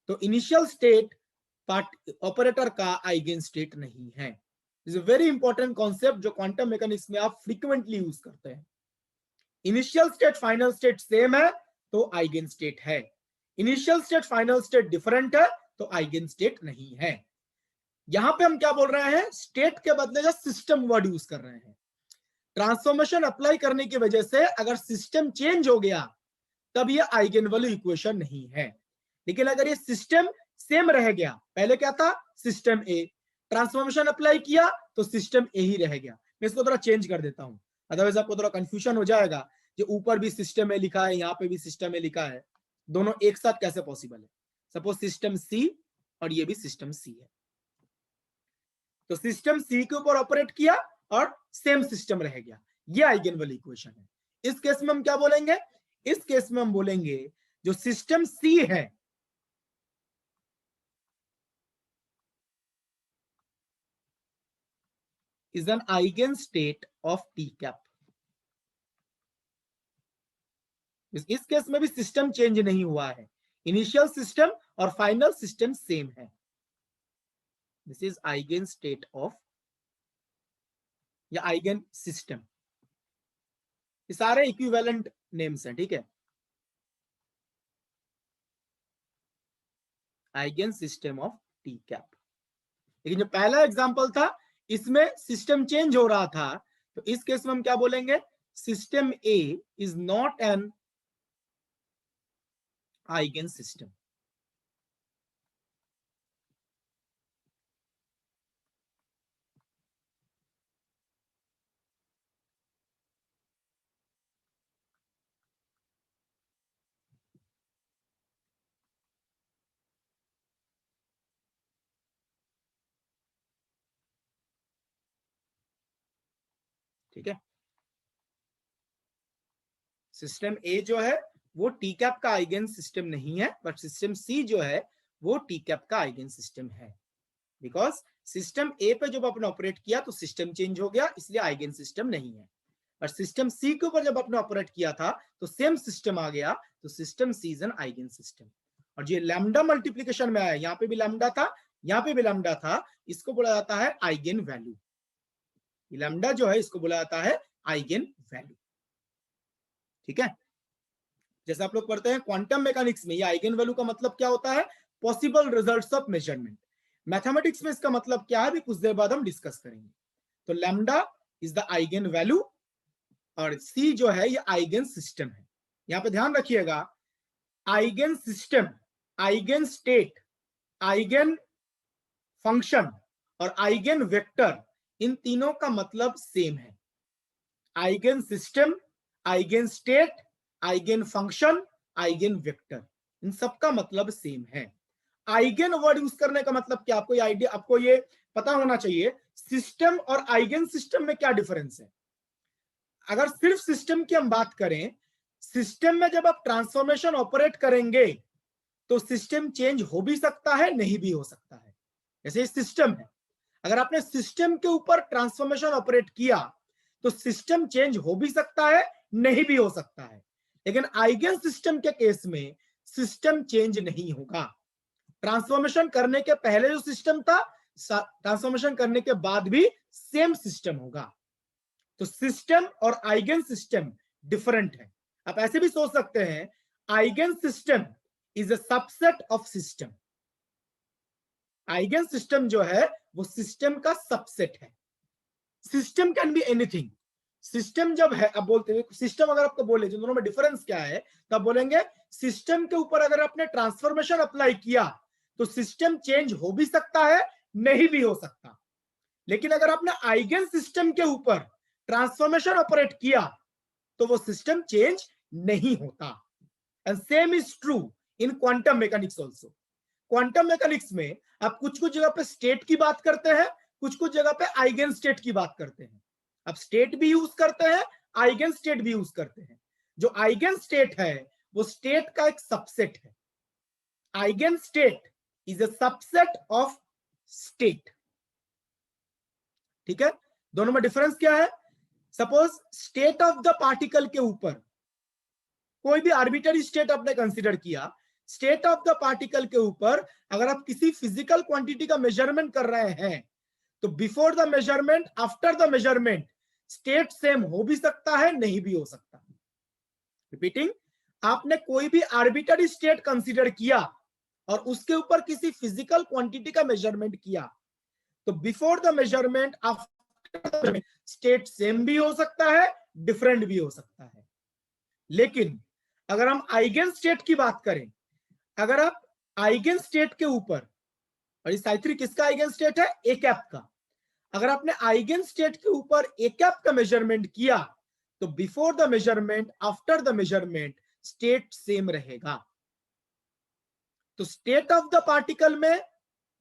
तो इनिशियल स्टेट ऑपरेटर का आइगन स्टेट नहीं है। Is a very important concept जो क्वांटम मैकेनिक्स में आप फ्रीक्वेंटली यूज करते हैं। Initial state final state same है तो आइगन स्टेट है, initial state final state different है तो आइगन स्टेट नहीं है। यहां पे हम क्या बोल रहे हैं, स्टेट के बदले जो सिस्टम वर्ड यूज कर रहे हैं। ट्रांसफॉर्मेशन अप्लाई करने की वजह से अगर सिस्टम चेंज हो गया तब ये आइगन वैल्यू इक्वेशन नहीं है। लेकिन अगर ये सिस्टम सेम रह गया, पहले क्या था सिस्टम ए, ट्रांसफॉर्मेशन अप्लाई किया तो सिस्टम ए ही रह गया। मैं इसको थोड़ा चेंज कर देता हूं, अदरवाइज आपको थोड़ा कंफ्यूजन हो जाएगा। जो ऊपर भी सिस्टम ए लिखा है, यहाँ पे भी सिस्टम ए लिखा है, दोनों एक साथ कैसे पॉसिबल है। सपोज सिस्टम सी और ये भी सिस्टम सी है, तो सिस्टम सी के ऊपर ऑपरेट किया और सेम सिस्टम रह गया, ये आइगन वैल्यू इक्वेशन है। इस केस में हम क्या बोलेंगे, इस केस में हम बोलेंगे जो सिस्टम सी है is an eigenstate of T cap। इस केस में भी सिस्टम चेंज नहीं हुआ है, इनिशियल सिस्टम और फाइनल सिस्टम सेम है। This is eigen state of या आइगन सिस्टम। ये सारे इक्विवेलेंट नेम्स हैं, ठीक है। Eigen system of T cap. लेकिन जो पहला एग्जांपल था इसमें सिस्टम चेंज हो रहा था, तो इस केस में हम क्या बोलेंगे, system A is not an eigen system. ठीक है, सिस्टम ए जो है वो टी कैप का आइगन सिस्टम नहीं है, बट सिस्टम सी जो है वो टी कैप का आइगन सिस्टम है। बिकॉज सिस्टम ए पे जब आपने ऑपरेट किया तो सिस्टम चेंज हो गया, इसलिए आइगन सिस्टम नहीं है। और सिस्टम सी के ऊपर जब आपने ऑपरेट किया था तो सेम सिस्टम आ गया, तो system C is an eigen system. और जो लैम्डा मल्टीप्लिकेशन में आया, यहाँ पे भी लैम्डा था, यहाँ पे भी लैम्डा था, इसको बोला जाता है आइगन वैल्यू। लैम्डा जो है इसको बोला जाता है आइगन वैल्यू। ठीक है, जैसे आप लोग पढ़ते हैं क्वांटम मैकेनिक्स में, ये आइगन वैल्यू का मतलब क्या होता है, possible results of measurement. Mathematics में इसका मतलब क्या है भी कुछ देर बाद हम डिस्कस करेंगे। तो lambda is the eigen value और सी जो है ये आइगन सिस्टम है। यहां पे ध्यान रखिएगा, eigensystem, eigenstate, eigenfunction और आइगन वेक्टर, इन तीनों का मतलब सेम है। Eigensystem, eigenstate, eigenfunction, eigenvector, इन सबका मतलब सेम है। आइगन वर्ड यूज करने का मतलब क्या, आपको ये आइडिया, आपको ये पता होना चाहिए सिस्टम और आइगन सिस्टम में क्या डिफरेंस है। अगर सिर्फ सिस्टम की हम बात करें, सिस्टम में जब आप ट्रांसफॉर्मेशन ऑपरेट करेंगे तो सिस्टम चेंज हो भी सकता है, नहीं भी हो सकता है। जैसे सिस्टम है, अगर आपने सिस्टम के ऊपर ट्रांसफॉर्मेशन ऑपरेट किया तो सिस्टम चेंज हो भी सकता है, नहीं भी हो सकता है। लेकिन आइगन सिस्टम के केस में सिस्टम चेंज नहीं होगा। ट्रांसफॉर्मेशन करने के पहले जो सिस्टम था, ट्रांसफॉर्मेशन करने के बाद भी सेम सिस्टम होगा। तो सिस्टम और आइगन सिस्टम डिफरेंट है। आप ऐसे भी सोच सकते हैं, eigen system is a subset of system. Eigen system जो है वो सिस्टम का सबसेट है। System can be anything. System जब है, अब बोलते हैं सिस्टम, अगर आपको बोले दोनों में डिफरेंस क्या है, तो आप बोलेंगे सिस्टम के ऊपर अगर आपने ट्रांसफॉर्मेशन अप्लाई किया तो सिस्टम चेंज हो भी सकता है, नहीं भी हो सकता। लेकिन अगर आपने आइगन सिस्टम के ऊपर ट्रांसफॉर्मेशन ऑपरेट किया तो वो सिस्टम चेंज नहीं होता। And same is true in quantum mechanics also. Quantum mechanics में आप कुछ कुछ जगह पे स्टेट की बात करते हैं, कुछ कुछ जगह पे आइगन स्टेट की बात करते हैं। अब स्टेट भी यूज करते हैं, आइगन स्टेट भी यूज करते हैं। जो आइगन स्टेट है वो स्टेट का एक सबसेट है। Eigen state is a subset of state. ठीक है, दोनों में डिफरेंस क्या है। Suppose state of the particle के ऊपर कोई भी आर्बिट्ररी स्टेट आपने कंसीडर किया, स्टेट ऑफ द पार्टिकल के ऊपर अगर आप किसी फिजिकल क्वांटिटी का मेजरमेंट कर रहे हैं तो before the measurement, after the measurement state same हो भी सकता है, नहीं भी हो सकता। रिपीटिंग, आपने कोई भी आर्बिट्ररी स्टेट कंसीडर किया और उसके ऊपर किसी फिजिकल क्वांटिटी का मेजरमेंट किया तो before the measurement, after state same भी हो सकता है, डिफरेंट भी हो सकता है। लेकिन अगर हम आइगन स्टेट की बात करें, अगर आप आइगन स्टेट के ऊपर, और इस I3 किसका आइगन स्टेट है, ए कैप का, अगर आपने आइगन स्टेट के ऊपर ए कैप का मेजरमेंट किया तो before the measurement, after the measurement state same रहेगा। तो स्टेट ऑफ द पार्टिकल में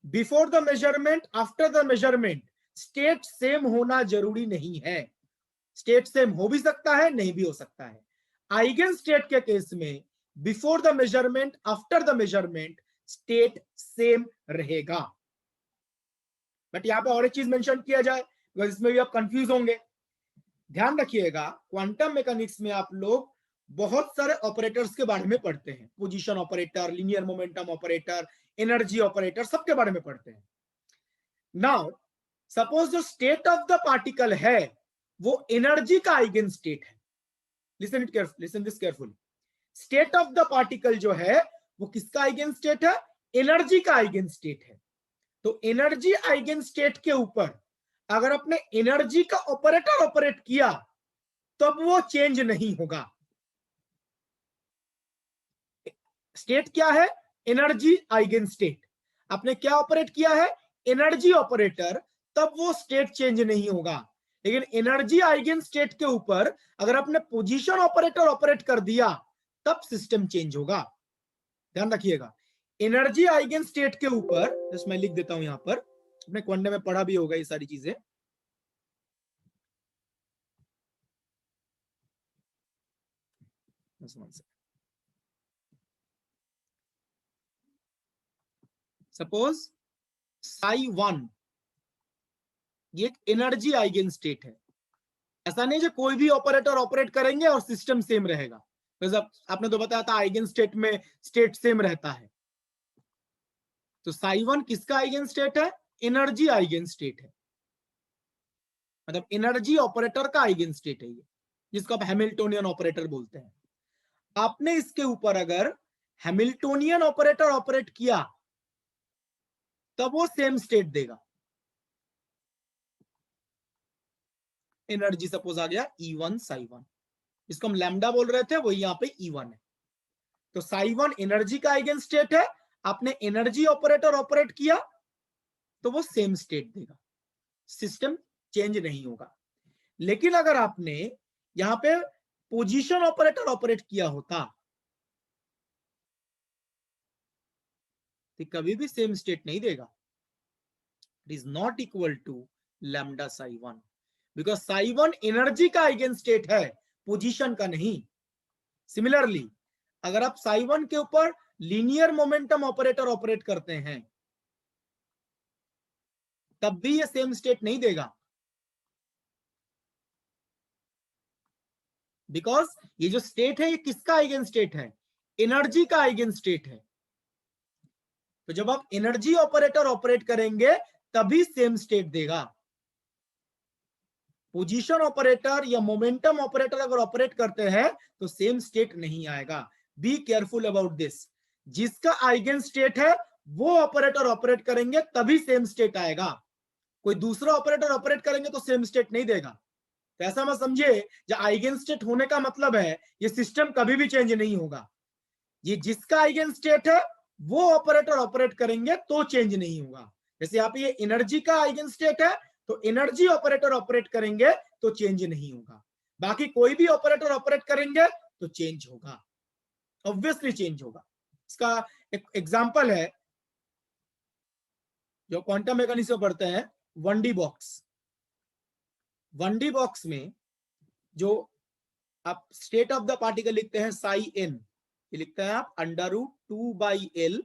before the measurement, after the measurement state same होना जरूरी नहीं है। स्टेट सेम हो भी सकता है, नहीं भी हो सकता है। आइगन स्टेट के केस में before the measurement, after the measurement state same रहेगा। बट यहां पे और एक चीज मेंशन किया जाए, इसमें भी आप कंफ्यूज होंगे। ध्यान रखिएगा, क्वांटम मैकेनिक्स में आप लोग बहुत सारे ऑपरेटर्स के बारे में पढ़ते हैं, position operator, linear momentum operator, energy operator, सबके बारे में पढ़ते हैं। नाउ सपोज जो स्टेट ऑफ द पार्टिकल है वो एनर्जी का आइगन स्टेट है। Listen this carefully. State of the particle जो है वो किसका आइगन स्टेट है? एनर्जी का आइगन स्टेट है। तो एनर्जी आइगन स्टेट के ऊपर अगर अपने एनर्जी का ऑपरेटर ऑपरेट किया तब वो चेंज नहीं होगा। स्टेट क्या है? Energy eigen state. आपने क्या ऑपरेट किया है? एनर्जी ऑपरेटर, तब वो स्टेट चेंज नहीं होगा। लेकिन एनर्जी आइगन स्टेट के ऊपर अगर आपने पोजीशन ऑपरेटर ऑपरेट कर दिया तब सिस्टम चेंज होगा। ध्यान रखिएगा, एनर्जी आइगन स्टेट के ऊपर, जस्ट मैं लिख देता हूं यहां पर, अपने क्वांटम में पढ़ा भी होगा ये सारी चीजें। सपोज psi1 ये एक एनर्जी आइगन स्टेट है। ऐसा नहीं जो कोई भी ऑपरेटर ऑपरेट करेंगे और सिस्टम सेम रहेगा। आपने तो बताया था आइगन स्टेट में स्टेट सेम रहता है। तो psi1 किसका आइगन स्टेट है? एनर्जी आइगन स्टेट है, मतलब एनर्जी ऑपरेटर का आइगन स्टेट है ये, जिसको आप हैमिल्टोनियन ऑपरेटर बोलते हैं। आपने इसके ऊपर अगर हैमिल्टोनियन ऑपरेटर ऑपरेट किया तब वो सेम स्टेट देगा। एनर्जी सपोज आ गया E1 psi1, इसको हम लैम्डा बोल रहे थे, वही यहां पे E1 है। तो psi1 एनर्जी का आइगन स्टेट है। आपने एनर्जी ऑपरेटर ऑपरेट किया तो वो सेम स्टेट देगा, सिस्टम चेंज नहीं होगा। लेकिन अगर आपने यहां पे पोजीशन ऑपरेटर ऑपरेट किया होता तो कभी भी सेम स्टेट नहीं देगा। It is not equal to lambda psi1, because psi1 energy का आइगन स्टेट है, पोजीशन का नहीं। सिमिलरली अगर आप psi1 के ऊपर लीनियर मोमेंटम ऑपरेटर ऑपरेट करते हैं तब भी ये सेम स्टेट नहीं देगा, बिकॉज ये जो स्टेट है ये किसका आइगन स्टेट है? एनर्जी का आइगन स्टेट है। तो जब आप एनर्जी ऑपरेटर ऑपरेट करेंगे तभी सेम स्टेट देगा। पोजीशन ऑपरेटर या मोमेंटम ऑपरेटर अगर ऑपरेट करते हैं तो सेम स्टेट नहीं आएगा। Be careful about this. जिसका आइगन स्टेट है वो ऑपरेटर ऑपरेट करेंगे तभी सेम स्टेट आएगा। कोई दूसरा ऑपरेटर ऑपरेट करेंगे तो सेम स्टेट नहीं देगा। तो ऐसा मत समझिए जो आइगन स्टेट होने का मतलब है ये सिस्टम कभी भी चेंज नहीं होगा। ये जिसका आइगन स्टेट है वो ऑपरेटर ऑपरेट करेंगे तो चेंज नहीं होगा। जैसे यहाँ पे ये एनर्जी का आइगन स्टेट है तो एनर्जी ऑपरेटर ऑपरेट करेंगे तो चेंज नहीं होगा। बाकी कोई भी ऑपरेटर ऑपरेट करेंगे तो चेंज होगा, ऑब्वियसली चेंज होगा। इसका एक एग्जांपल है जो क्वांटम मैकेनिक्स में पढ़ते हैं, 1D बॉक्स। 1D बॉक्स में जो आप स्टेट ऑफ द पार्टिकल लिखते हैं psi n, ये लिखते हैं आप √2/L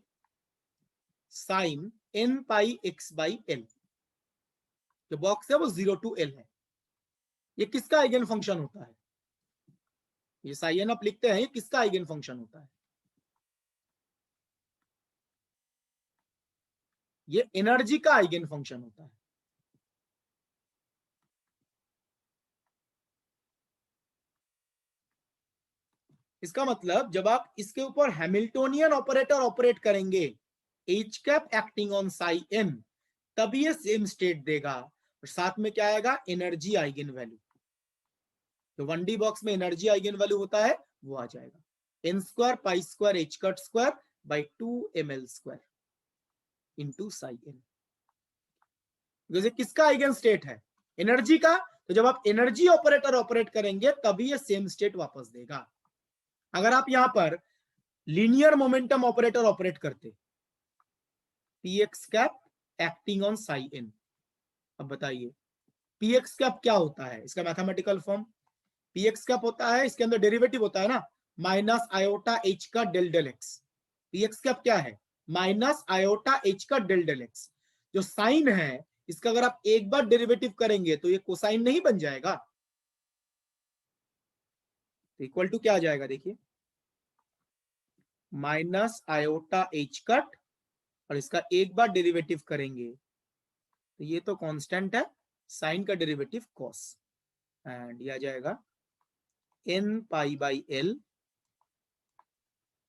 sin n pi x/L। जो बॉक्स है वो 0 to L है। ये किसका आइगन फंक्शन होता है? ये psi n आप लिखते हैं, ये किसका आइगन फंक्शन होता है? ये एनर्जी का आइगन फंक्शन होता है। इसका मतलब जब आप इसके ऊपर हैमिल्टोनियन ऑपरेटर ऑपरेट करेंगे H cap acting on psi n, तभी ये सेम स्टेट देगा। और साथ में क्या आएगा? Energy eigen value. तो 1D बॉक्स में एनर्जी आइगन वैल्यू होता है वो आ जाएगा n² pi² h² by 2ml² into psi n। किसका आइगन स्टेट है? एनर्जी का। तो जब आप एनर्जी ऑपरेटर ऑपरेट करेंगे तभी ये सेम स्टेट वापस देगा। अगर आप यहां पर लीनियर मोमेंटम ऑपरेटर ऑपरेट करते, px cap acting on psi n, अब बताइए px कैप क्या होता है? इसका मैथमेटिकल फॉर्म px कैप होता है, इसके अंदर डेरिवेटिव होता है ना, माइनस आयोटा h का del del x। px cap क्या है? माइनस आयोटा h का डेल डेल x। जो साइन है इसका अगर आप एक बार डेरिवेटिव करेंगे तो ये कोसाइन नहीं बन जाएगा। तो इक्वल टू क्या आ जाएगा देखिए, माइनस आयोटा एच कट, और इसका एक बार डेरिवेटिव करेंगे तो ये तो कांस्टेंट है, साइन का डेरिवेटिव कॉस, एंड ये आ जाएगा n pi by l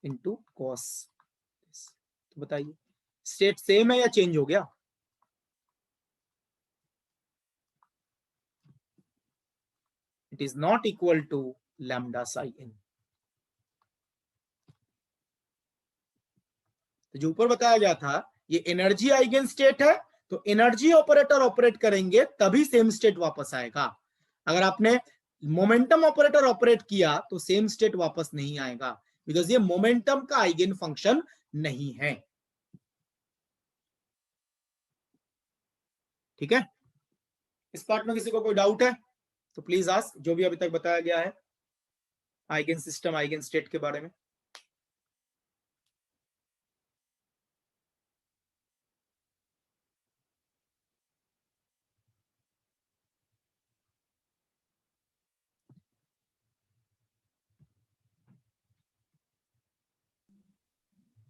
into cos. तो बताइए स्टेट सेम है या चेंज हो गया? It is not equal to lambda psi n। तो जो ऊपर बताया गया था ये एनर्जी आइगन स्टेट है, तो एनर्जी ऑपरेटर ऑपरेट करेंगे तभी सेम स्टेट वापस आएगा। अगर आपने मोमेंटम ऑपरेटर ऑपरेट किया तो सेम स्टेट वापस नहीं आएगा, बिकॉज ये मोमेंटम का आइगन फंक्शन नहीं है। ठीक है, इस पार्ट में किसी को कोई डाउट है तो प्लीज आस्क, जो भी अभी तक बताया गया है आइगन सिस्टम आइगन स्टेट के बारे में।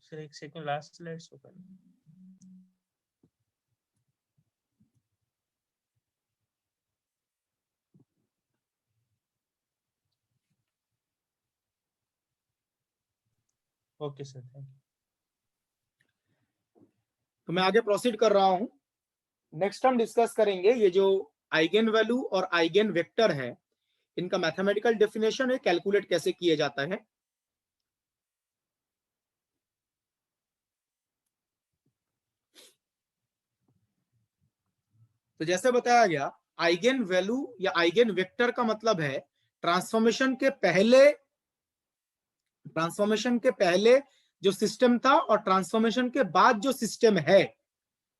सर एक second, last slide open. Okay sir, thank you.
तो मैं आगे प्रोसीड कर रहा हूं। नेक्स्ट हम डिस्कस करेंगे ये जो आइगन वैल्यू और आइगन वेक्टर है, इनका मैथमेटिकल डेफिनेशन है, कैलकुलेट कैसे किया जाता है। तो जैसे बताया गया, आइगन वैल्यू या आइगन वेक्टर का मतलब है ट्रांसफॉर्मेशन के पहले जो सिस्टम था और ट्रांसफॉर्मेशन के बाद जो सिस्टम है,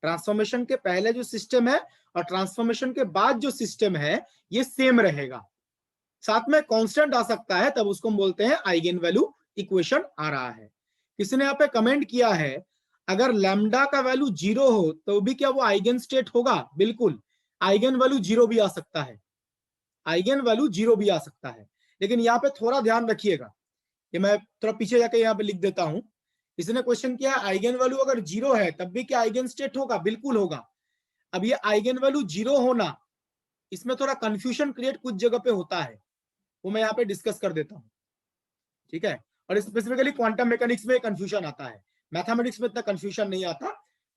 ट्रांसफॉर्मेशन के पहले जो सिस्टम है और ट्रांसफॉर्मेशन के बाद जो सिस्टम है ये सेम रहेगा, साथ में कांस्टेंट आ सकता है, तब उसको हम बोलते हैं आइगन वैल्यू इक्वेशन आ रहा है। किसी ने यहाँ पे कमेंट किया है अगर लैम्डा का वैल्यू 0 हो तो भी क्या वो आइगन स्टेट होगा? बिल्कुल, आइगन वैल्यू 0 भी आ सकता है, आइगन वैल्यू 0 भी आ सकता है। लेकिन यहाँ पे थोड़ा ध्यान रखिएगा, ये मैं थोड़ा पीछे जाके यहाँ पे लिख देता हूं। इसने क्वेश्चन किया आइगन वैल्यू अगर 0 है तब भी क्या आइगन स्टेट होगा? बिल्कुल होगा। अब ये आइगन वैल्यू 0 होना, इसमें थोड़ा कंफ्यूजन क्रिएट कुछ जगह पे होता है, वो मैं यहाँ पे डिस्कस कर देता हूँ। ठीक है, और स्पेसिफिकली क्वांटम मैकेनिक्स में कंफ्यूजन आता है, मैथमेटिक्स में इतना कंफ्यूजन नहीं आता,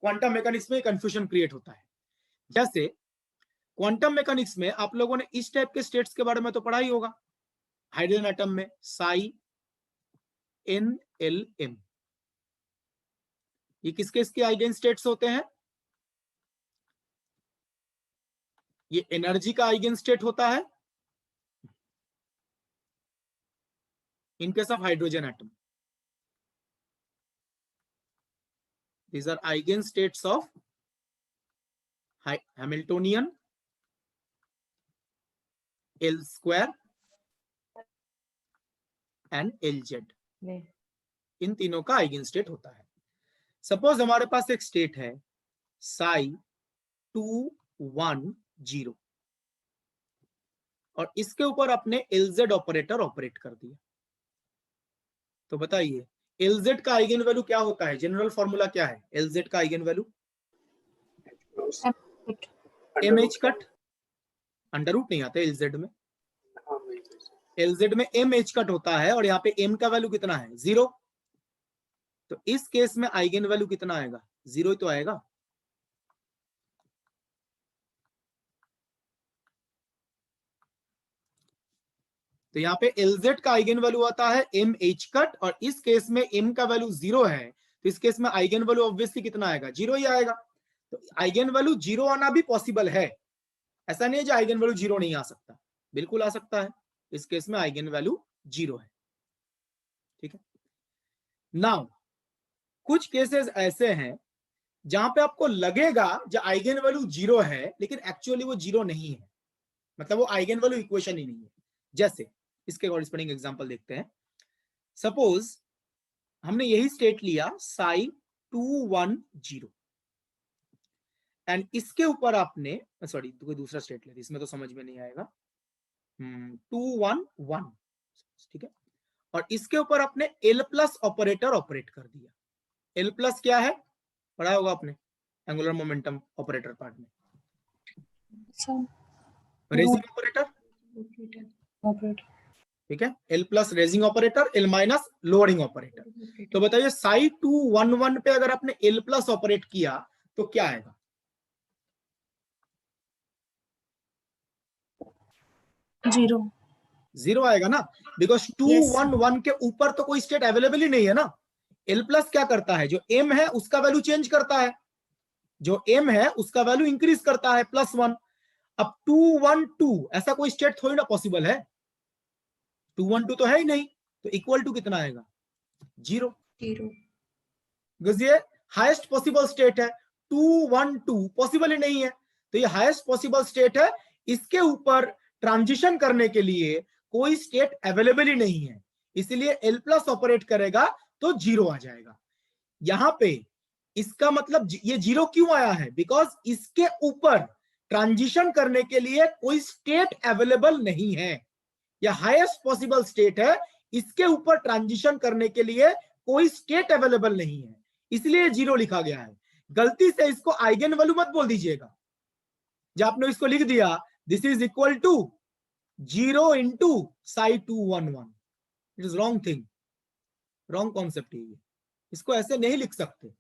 क्वांटम मैकेनिक्स में कंफ्यूजन क्रिएट होता है। जैसे क्वांटम मैकेनिक्स में आप लोगों ने इस टाइप के स्टेट्स के बारे में तो पढ़ा ही होगा, हाइड्रोजन एटम में साई NLM, ये किसके इसके आइगन स्टेट्स होते हैं? ये एनर्जी का आइगन स्टेट होता है in case of hydrogen atom. These are eigenstates of Hamiltonian, L square and LZ, इन तीनों का आइगन स्टेट होता है। सपोज हमारे पास एक स्टेट है साई 210 और इसके ऊपर आपने LZ ऑपरेटर ऑपरेट कर दिया, तो बताइए LZ का आइगन वैल्यू क्या होता है? जनरल फॉर्मूला क्या है LZ का eigen value? MH cut, under root नहीं आता LZ में, LZ में MH कट होता है और यहाँ पे M का वैल्यू कितना है? 0। तो इस केस में आइगन वैल्यू कितना आएगा? 0 ही तो आएगा। तो यहाँ पे LZ का आइगन वैल्यू आता है MH कट, और इस केस में M का वैल्यू 0 है, तो इस केस में आइगन वैल्यू ऑब्वियसली कितना आएगा? 0 ही आएगा। तो आइगन वैल्यू 0 आना भी पॉसिबल है, ऐसा नहीं है जो आइगन वैल्यू 0 नहीं आ सकता, बिल्कुल आ सकता है। इस केस में आइगन वैल्यू 0 है। ठीक है, नाउ कुछ केसेस ऐसे हैं जहां पे आपको लगेगा जो आइगन वैल्यू 0 है लेकिन एक्चुअली वो 0 नहीं है, मतलब वो आइगन वैल्यू इक्वेशन ही नहीं है। जैसे इसके कॉरेस्पॉन्डिंग एग्जांपल देखते हैं। सपोज हमने यही स्टेट लिया साई 210 एंड इसके ऊपर आपने सॉरी कोई दूसरा स्टेट ले, इसमें तो समझ में नहीं आएगा। 211 ठीक है, और इसके ऊपर आपने एल प्लस ऑपरेटर ऑपरेट कर दिया। एल प्लस क्या है, पढ़ा होगा आपने एंगुलर मोमेंटम ऑपरेटर पार्ट में, रेजिंग ऑपरेटर, ठीक है, L plus raising operator, L minus lowering operator. तो बताइए साई 211 पे अगर आपने एल प्लस ऑपरेट किया तो क्या आएगा? 0 आएगा ना, बिकॉज 211 के ऊपर तो कोई स्टेट अवेलेबल ही नहीं है ना। एल प्लस क्या करता है, जो एम है उसका वैल्यू चेंज करता है, जो एम है उसका वैल्यू इंक्रीज करता है +1। अब 212 ऐसा कोई स्टेट थोड़ी ना पॉसिबल है, 212 तो है ही नहीं, तो इक्वल टू कितना आएगा? 0, बिकॉज ये हाईएस्ट पॉसिबल स्टेट है। 212 पॉसिबल ही नहीं है, तो ये हाईएस्ट पॉसिबल स्टेट है, इसके ऊपर ट्रांजिशन करने के लिए कोई स्टेट अवेलेबल ही नहीं है, इसलिए एल प्लस ऑपरेट करेगा तो 0 आ जाएगा। यहां पे इसका मतलब ये 0 क्यों आया है, बिकॉज इसके ऊपर ट्रांजिशन करने के लिए कोई स्टेट अवेलेबल नहीं है, या हाईएस्ट पॉसिबल स्टेट है, इसके ऊपर ट्रांजिशन करने के लिए कोई स्टेट अवेलेबल नहीं है, इसलिए 0 लिखा गया है। गलती से इसको आइगन वैल्यू मत बोल दीजिएगा, जब आपने इसको लिख दिया this is equal to 0 into psi 211, it is wrong thing, wrong concept है ये, इसको ऐसे नहीं लिख सकते।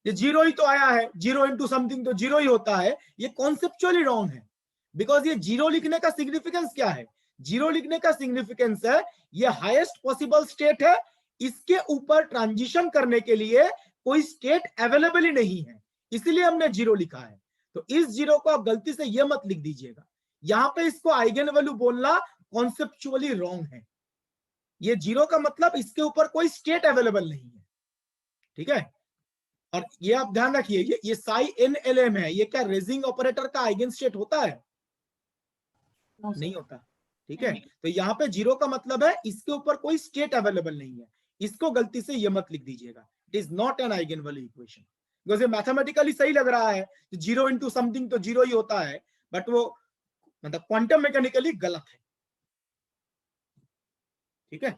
ये 0 ही तो आया है, 0 इंटू समथिंग तो 0 ही होता है, ये कॉन्सेप्चुअली रॉन्ग है। बिकॉज ये 0 लिखने का सिग्निफिकेंस क्या है, 0 लिखने का सिग्निफिकेंस है ये हाईएस्ट पॉसिबल स्टेट है, इसके ऊपर ट्रांजिशन करने के लिए कोई स्टेट अवेलेबल ही नहीं है, इसलिए हमने 0 लिखा है। तो इस 0 को आप गलती से ये मत लिख दीजिएगा, यहां पे इसको आइगन वैल्यू बोलना कॉन्सेप्चुअली रॉन्ग है। ये 0 का मतलब इसके ऊपर कोई स्टेट अवेलेबल नहीं है, ठीक है। और ये आप ध्यान रखिए, ये साई NLM है, ये क्या रेजिंग ऑपरेटर का आइगन स्टेट होता है? नहीं होता, ठीक है। तो यहाँ पे 0 का मतलब है इसके ऊपर कोई स्टेट अवेलेबल नहीं है, इसको गलती से ये मत लिख दीजिएगा, it is not an eigen value equation. Because ये मैथमेटिकली सही लग रहा है, 0 इंटू समथिंग तो 0 ही होता है, बट वो मतलब क्वांटम मैकेनिकली गलत है, ठीक है।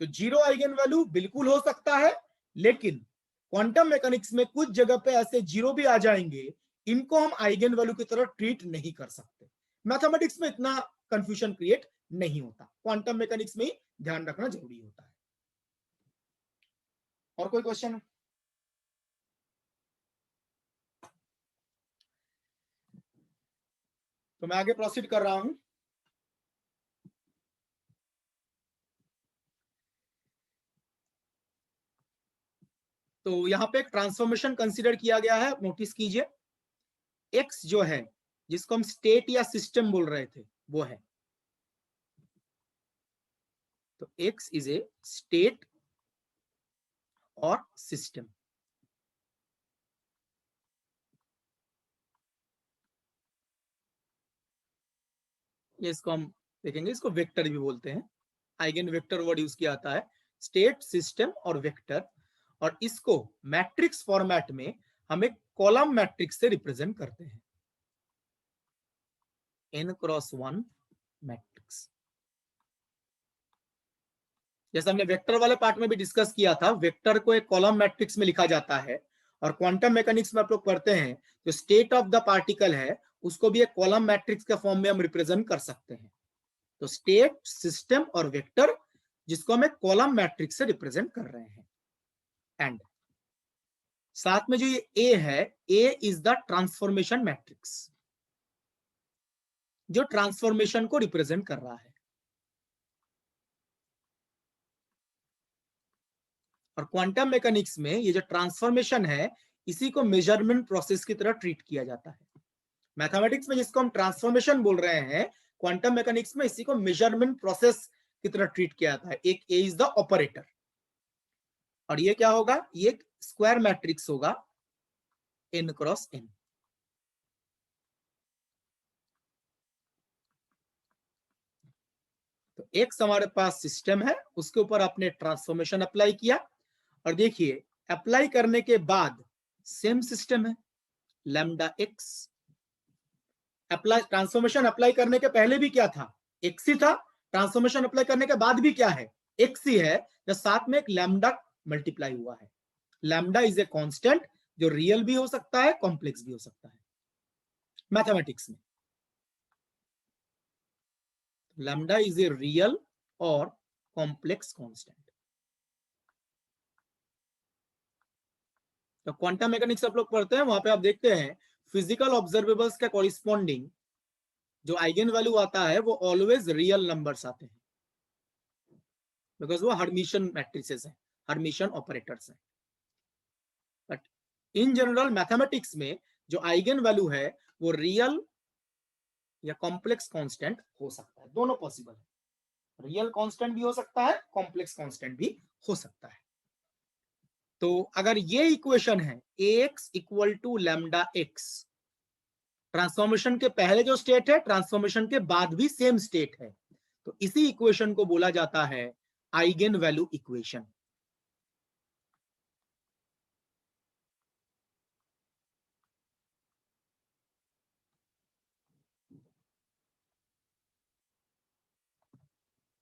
तो 0 आइगन वैल्यू बिल्कुल हो सकता है, लेकिन क्वांटम मैकेनिक्स में कुछ जगह पे ऐसे 0 भी आ जाएंगे, इनको हम आइगन वैल्यू की तरह ट्रीट नहीं कर सकते। मैथमेटिक्स में इतना कंफ्यूजन क्रिएट नहीं होता, क्वांटम मैकेनिक्स में ही ध्यान रखना जरूरी होता है। और कोई क्वेश्चन? तो मैं आगे प्रोसीड कर रहा हूं। तो यहां पे एक ट्रांसफॉर्मेशन कंसीडर किया गया है, नोटिस कीजिए। एक्स जो है जिसको हम स्टेट या सिस्टम बोल रहे थे वो है, तो एक्स इज ए स्टेट और सिस्टम। ये इसको हम देखेंगे, इसको वेक्टर भी बोलते हैं, आइगन वेक्टर वर्ड यूज किया जाता है, स्टेट, सिस्टम और वेक्टर। और इसको मैट्रिक्स फॉर्मेट में हम एक कॉलम मैट्रिक्स से रिप्रेजेंट करते हैं, n×1 मैट्रिक्स। जैसे हमने वेक्टर वाले पार्ट में भी डिस्कस किया था, वेक्टर को एक कॉलम मैट्रिक्स में लिखा जाता है, और क्वांटम मैकेनिक्स में आप लोग पढ़ते हैं जो स्टेट ऑफ द पार्टिकल है उसको भी एक कॉलम मैट्रिक्स के फॉर्म में हम रिप्रेजेंट कर सकते हैं। तो स्टेट, सिस्टम और वेक्टर, जिसको हम एक कॉलम मैट्रिक्स से रिप्रेजेंट कर रहे हैं। एंड साथ में जो ये ए है, ए इज द ट्रांसफॉर्मेशन मैट्रिक्स, जो ट्रांसफॉर्मेशन को रिप्रेजेंट कर रहा है। और क्वांटम मैकेनिक्स में ये जो ट्रांसफॉर्मेशन है, इसी को मेजरमेंट प्रोसेस की तरह ट्रीट किया जाता है। मैथमेटिक्स में जिसको हम ट्रांसफॉर्मेशन बोल रहे हैं, क्वांटम मैकेनिक्स में इसी को मेजरमेंट प्रोसेस की तरह ट्रीट किया जाता है। एक ए इज द ऑपरेटर, और ये क्या होगा, ये एक स्क्वायर मैट्रिक्स होगा n×n। तो एक हमारे पास सिस्टम है, उसके ऊपर आपने ट्रांसफॉर्मेशन अप्लाई किया, और देखिए अप्लाई करने के बाद सेम सिस्टम है, lambda x. Apply transformation apply करने के पहले भी क्या था, एक्स ही था, ट्रांसफॉर्मेशन अप्लाई करने के बाद भी क्या है, एक्स ही है, जो साथ में एक लैम्डा मल्टीप्लाई हुआ है। लैम्डा इज ए कांस्टेंट जो रियल भी हो सकता है, कॉम्प्लेक्स भी हो सकता है मैथमेटिक्स में। लैम्डा इज ए रियल और कॉम्प्लेक्स कांस्टेंट। तो क्वांटम मैकेनिक्स आप लोग पढ़ते हैं, वहां पे आप देखते हैं फिजिकल ऑब्जर्वेबल्स के कॉरिस्पॉन्डिंग जो आइगन वैल्यू आता है वो ऑलवेज रियल नंबर्स आते हैं, बिकॉज वो हर्मिशन मैट्रिसेस हैं, हर्मिशन ऑपरेटर्स हैं। बट इन जनरल मैथमेटिक्स में जो आइगन वैल्यू है वो रियल या कॉम्प्लेक्स कांस्टेंट हो सकता है, दोनों पॉसिबल है। रियल कांस्टेंट भी हो सकता है, कॉम्प्लेक्स कांस्टेंट भी हो सकता है। तो अगर ये इक्वेशन है ax equal to lambda x, transformation के पहले जो स्टेट है, ट्रांसफॉर्मेशन के बाद भी सेम स्टेट है, तो इसी इक्वेशन को बोला जाता है eigen value equation.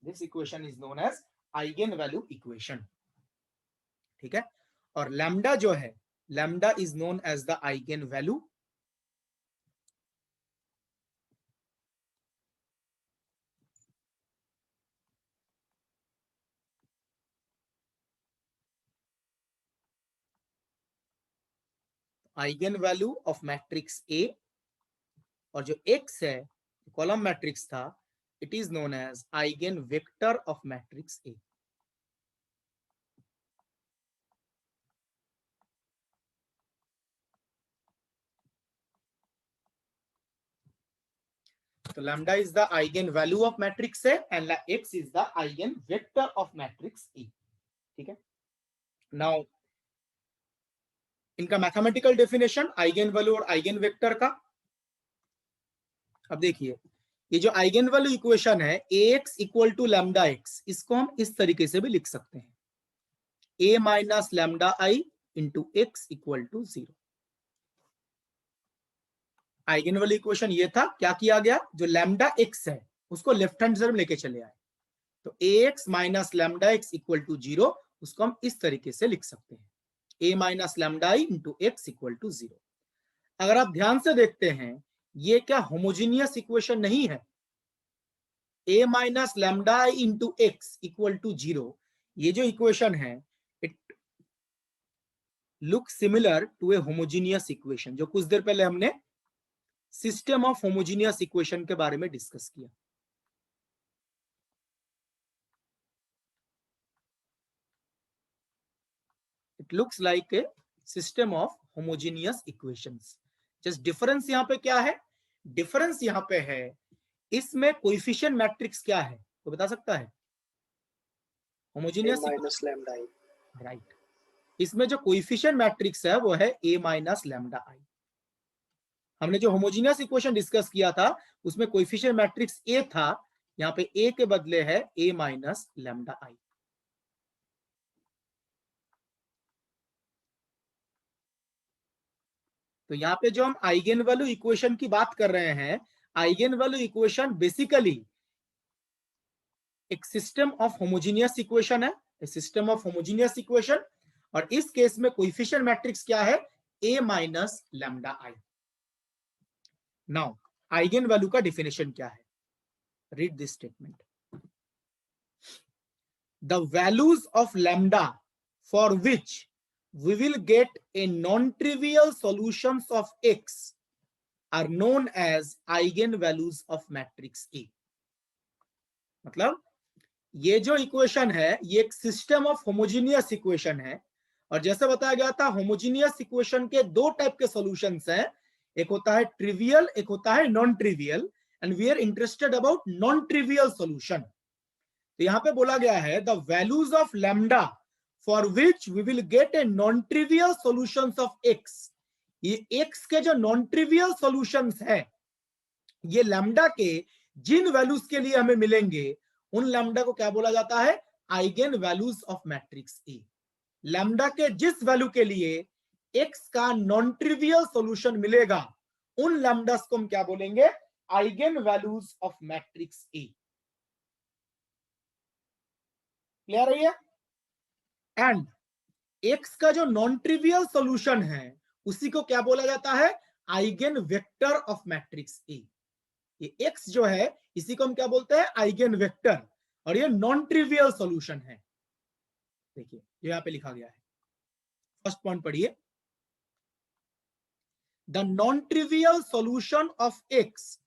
This equation is known as eigen value equation. ठीक है, और लैम्डा जो है, lambda is known as the eigen value. Eigen value of matrix A, और जो एक्स है कॉलम मैट्रिक्स था, it is known as eigen vector of matrix A. तो lambda is the eigen value of matrix A and x is the eigen vector of matrix E। ठीक है, now इनका mathematical definition eigen value और eigen vector का। अब देखिए, ये जो आइगन वैल्यू इक्वेशन है ax equal to lambda x, इसको हम इस तरीके से भी लिख सकते हैं, a minus lambda I into x equal to 0। Eigen value equation ये था, क्या किया गया, जो लैम्डा एक्स है उसको लेफ्ट हैंड साइड में लेके चले आए, तो ax minus lambda x equal to 0, उसको हम इस तरीके से लिख सकते हैं, a minus lambda I into x equal to 0। अगर आप ध्यान से देखते हैं, ये क्या होमोजीनियस इक्वेशन नहीं है, a minus lambda I into x equal to 0, ये जो इक्वेशन है it look similar to a homogeneous equation, जो कुछ देर पहले हमने सिस्टम ऑफ होमोजीनियस इक्वेशन के बारे में डिस्कस किया। It looks like a system of homogeneous equations. Just difference यहां पे क्या है, डिफरेंस यहां पे है इसमें कोएफिशिएंट मैट्रिक्स क्या है, तो बता सकता है, होमोजीनियस
माइनस लैम्डा आई,
राइट, इसमें जो कोएफिशिएंट मैट्रिक्स है वो है a माइनस लैम्डा आई। हमने जो होमोजीनियस इक्वेशन डिस्कस किया था उसमें कोएफिशिएंट मैट्रिक्स a था, यहाँ पे a के बदले है a माइनस लैम्डा आई। तो यहाँ पे जो हम आइगन वैल्यू इक्वेशन की बात कर रहे हैं, आइगन वैल्यू इक्वेशन बेसिकली एक सिस्टम ऑफ होमोजीनियस इक्वेशन है, सिस्टम ऑफ होमोजीनियस इक्वेशन, और इस केस में कोएफिशिएंट मैट्रिक्स क्या है, a minus lambda I. Now eigen value का डेफिनेशन क्या है, read this statement, the values of lambda for which we will get a non-trivial solutions of x are known as eigenvalues of matrix A। मतलब ये जो इक्वेशन है ये एक सिस्टम ऑफ होमोजीनियस इक्वेशन है, और जैसे बताया गया था होमोजीनियस इक्वेशन के दो टाइप के सॉल्यूशंस हैं, एक होता है ट्रिवियल, एक होता है non trivial, and we are interested about non trivial solution. तो यहां पे बोला गया है the values of lambda for which we will get a non-trivial solutions of x। ये x के जो non-trivial solutions है, ये लैम्डा के जिन वैल्यूज के लिए हमें मिलेंगे उन लैम्डा को क्या बोला जाता है, eigen values of matrix A. Lambda के जिस वैल्यू के लिए x का non-trivial solution मिलेगा उन लैम्डास को हम क्या बोलेंगे, eigen values of matrix A. Clear है ये? एंड एक्स का जो नॉन ट्रिवियल सॉल्यूशन है उसी को क्या बोला जाता है? आइगन वेक्टर ऑफ मैट्रिक्स ए। ये एक्स जो है इसी को हम क्या बोलते हैं? आइगन वेक्टर, और ये नॉन ट्रिवियल सॉल्यूशन है। देखिए ये यहां पे लिखा गया है, फर्स्ट पॉइंट पढ़िए। The non trivial solution of x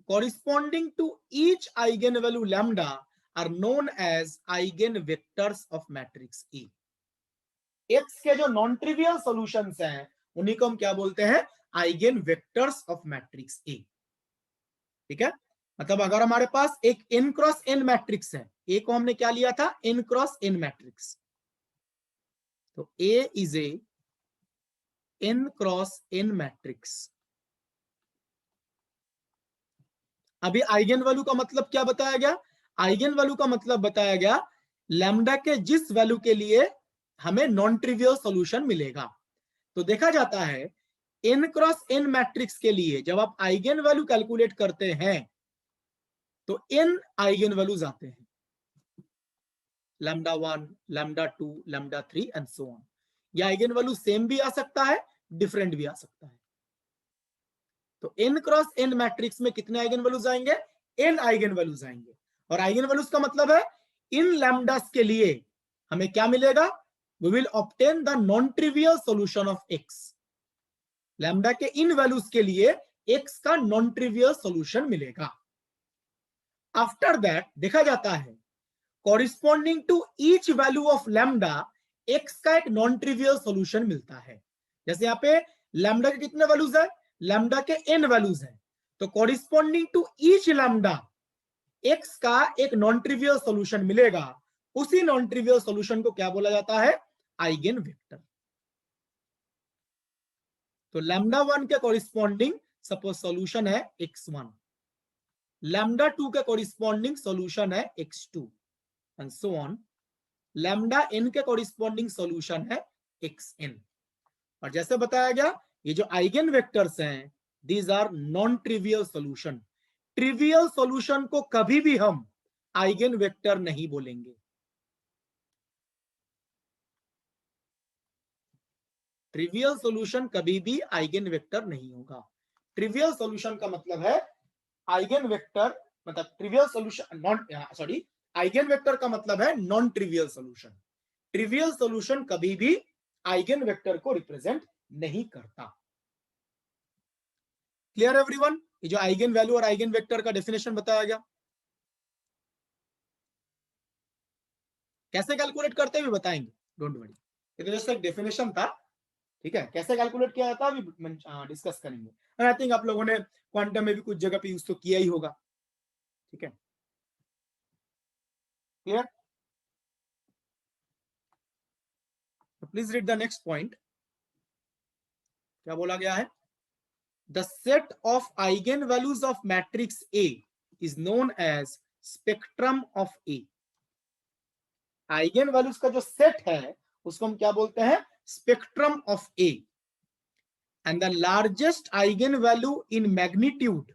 corresponding to each eigenvalue lambda are known as eigenvectors of matrix E. X के जो नॉन ट्रिवियल सॉल्यूशंस हैं उन्हीं को हम क्या बोलते हैं? आइगन वेक्टर्स ऑफ मैट्रिक्स ए। ठीक है, मतलब अगर हमारे पास एक n क्रॉस n मैट्रिक्स है, ए को हमने क्या लिया था? n क्रॉस n मैट्रिक्स, तो A is a n cross n matrix. अभी आइगन वैल्यू का मतलब क्या बताया गया? आइगन वैल्यू का मतलब बताया गया लैम्डा के जिस वैल्यू के लिए हमें नॉन ट्रिवियल सॉल्यूशन मिलेगा। तो देखा जाता है n क्रॉस n मैट्रिक्स के लिए जब आप आइगन वैल्यू कैलकुलेट करते हैं तो n आइगन वैल्यूज आते हैं, lambda 1, lambda 2, lambda 3 and so on. ये आइगन वैल्यू सेम भी आ सकता है, डिफरेंट भी आ सकता है। तो n क्रॉस n मैट्रिक्स में कितने आइगन वैल्यूज आएंगे? n आइगन वैल्यूज आएंगे। और आइगन वैल्यूज का मतलब है इन लैम्डास के लिए हमें क्या मिलेगा? We will obtain the non trivial solution of x। Lambda के इन वैल्यूज के लिए x का नॉन ट्रिवियल सॉल्यूशन मिलेगा। आफ्टर दैट देखा जाता है corresponding to each value of lambda x का एक नॉन ट्रिवियल सॉल्यूशन मिलता है। जैसे यहाँ पे लैम्डा के कितने वैल्यूज है? लैम्डा के n वैल्यूज हैं, तो corresponding to each lambda x का एक नॉन ट्रिवियल सॉल्यूशन मिलेगा। उसी नॉन ट्रिवियल सॉल्यूशन को क्या बोला जाता है? Eigen vector. तो लैम्डा 1 के कॉरिस्पॉन्डिंग सपोज सॉल्यूशन है x1, लैम्डा 2 के कॉरिस्पॉन्डिंग सॉल्यूशन है x2 and so on. Lambda n के कॉरिस्पॉन्डिंग सॉल्यूशन है xn। और जैसे बताया गया ये जो आइगन वेक्टर्स हैं these are non trivial solution. Trivial solution को कभी भी हम आइगन वेक्टर नहीं बोलेंगे। ट्रिवियल सॉल्यूशन कभी भी आइगन वेक्टर नहीं होगा। ट्रिवियल सॉल्यूशन का मतलब है आइगन वेक्टर, मतलब trivial solution non sorry eigen vector का मतलब है non trivial solution. Trivial solution कभी भी आइगन वेक्टर को रिप्रेजेंट नहीं करता। Clear everyone? ये जो आइगन वैल्यू और आइगन वेक्टर का डेफिनेशन बताया गया, कैसे कैलकुलेट करते हुए बताएंगे, डोंट वरी। ये तो जस्ट एक डेफिनेशन था, ठीक है? कैसे कैलकुलेट किया जाता है अभी डिस्कस करेंगे। आई थिंक आप लोगों ने क्वांटम में भी कुछ जगह पे यूज तो किया ही होगा, ठीक है? Clear? Please read the next point. क्या बोला गया है? The set of eigen values of matrix A is known as spectrum of A. Eigen values का जो सेट है उसको हम क्या बोलते हैं? Spectrum of A. And the largest eigen value in magnitude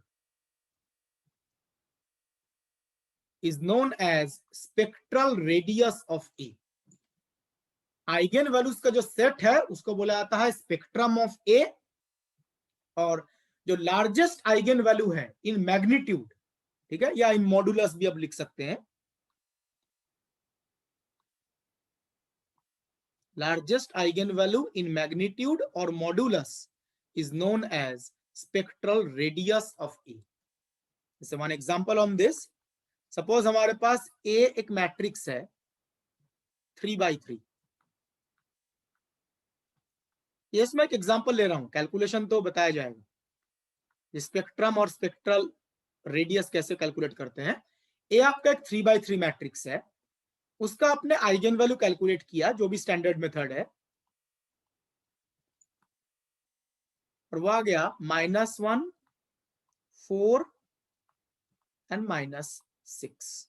is known as spectral radius of A। Eigen values का जो सेट है उसको बोला जाता है स्पेक्ट्रम ऑफ ए, और जो लार्जेस्ट आइगन वैल्यू है इन मैग्नीट्यूड, ठीक है, या इन मॉडुलस भी आप लिख सकते हैं, largest eigen value in magnitude और modulus is known as spectral radius of A. जैसे one example on this, suppose हमारे पास ए एक मैट्रिक्स है 3x3। इसमें एक एग्जांपल ले रहा हूं, कैलकुलेशन तो बताया जाएगा। स्पेक्ट्रम और स्पेक्ट्रल रेडियस कैसे कैलकुलेट करते हैं। ए आपका एक 3x3 मैट्रिक्स है, उसका आपने आइगन वैल्यू कैलकुलेट किया जो भी स्टैंडर्ड मेथड है, और वो आ गया -1, 4 एंड -6।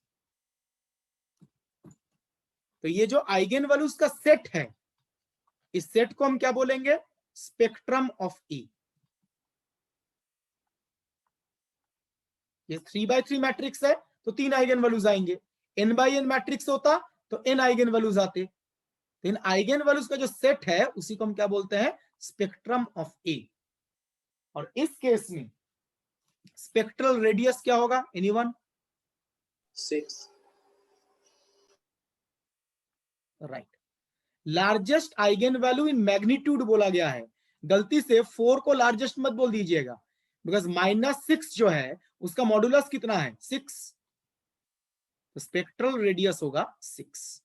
तो ये जो आइगन वैल्यूज का सेट है, इस सेट को हम क्या बोलेंगे? स्पेक्ट्रम ऑफ ए। ये 3x3 मैट्रिक्स है तो 3 आइगन वैल्यूज आएंगे। n by n मैट्रिक्स होता तो n आइगन वैल्यूज आते। तो इन आइगन वैल्यूज का जो सेट है उसी को हम क्या बोलते हैं, स्पेक्ट्रम ऑफ ए। और इस केस में स्पेक्ट्रल रेडियस क्या होगा, anyone?
6.
Right. Largest eigen value in magnitude बोला गया है, गलती से 4 को लार्जेस्ट मत बोल दीजिएगा, बिकॉज -6 जो है उसका मॉडुलस कितना है, 6। तो स्पेक्ट्रल रेडियस होगा 6।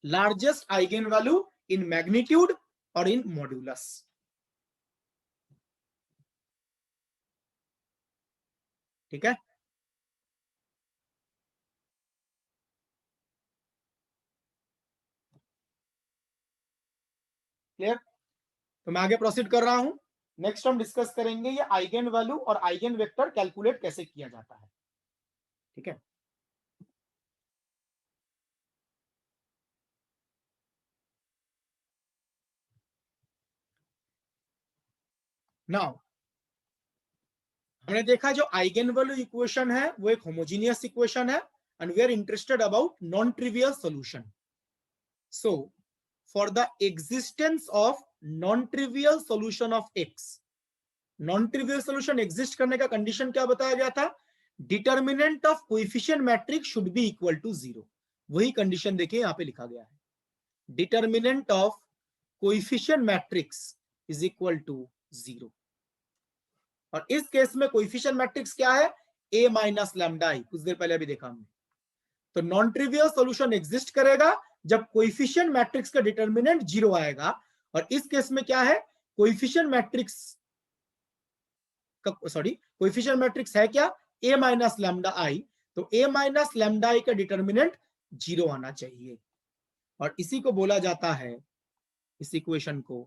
Largest eigen value in magnitude और इन मॉड्यूलस। ठीक है, क्लियर? तो मैं आगे प्रोसीड कर रहा हूं। नेक्स्ट हम डिस्कस करेंगे ये आइगन वैल्यू और आइगन वेक्टर कैलकुलेट कैसे किया जाता है। ठीक है, नाउ हमने देखा जो आइगन वैल्यू इक्वेशन है वो एक होमोजीनियस इक्वेशन है and we are interested about non trivial solution. So for the existence of non trivial solution of x, non trivial solution exist करने का कंडीशन क्या बताया गया था, determinant of coefficient matrix should be equal to 0। वही condition देखिए यहां पे लिखा गया है, determinant of coefficient matrix is equal to 0। और इस केस में कोएफिशिएंट मैट्रिक्स क्या है, a माइनस लैम्डा आई, कुछ देर पहले अभी देखा हमने। तो नॉन ट्रिवियल सॉल्यूशन एग्जिस्ट करेगा जब कोएफिशिएंट मैट्रिक्स का डिटर्मिनेंट 0 आएगा। और इस केस में क्या है, कोएफिशिएंट मैट्रिक्स का, सॉरी, कोएफिशिएंट मैट्रिक्स है क्या, a माइनस लैम्डा आई। तो a माइनस लैम्डा आई का डिटर्मिनेंट 0 आना चाहिए। और इसी को बोला जाता है, इस इक्वेशन को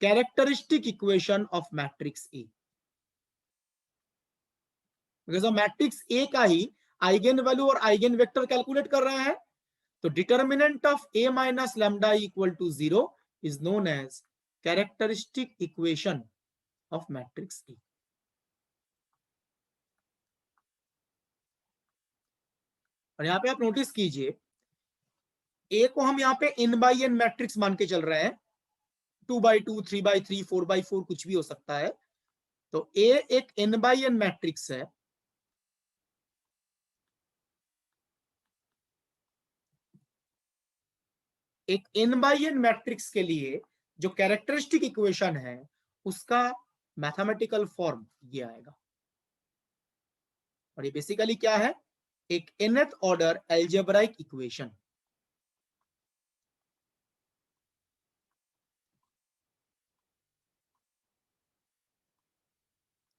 characteristic equation of matrix A. Because हम मैट्रिक्स ए का ही आइगन वैल्यू और आइगन वेक्टर कैलकुलेट कर रहे हैं। तो determinant of a minus lambda equal to 0 is known as characteristic equation of matrix A. और यहां पे आप नोटिस कीजिए, ए को हम यहाँ पे n बाई n मैट्रिक्स मान के चल रहे हैं, 2x2, 3x3, 4x4 कुछ भी हो सकता है। तो ए एक n बाई n मैट्रिक्स है। एक n बाई n मैट्रिक्स के लिए जो कैरेक्टरिस्टिक इक्वेशन है उसका मैथमेटिकल फॉर्म ये आएगा। और ये बेसिकली क्या है, एक nth ऑर्डर एल्जेब्राइक इक्वेशन।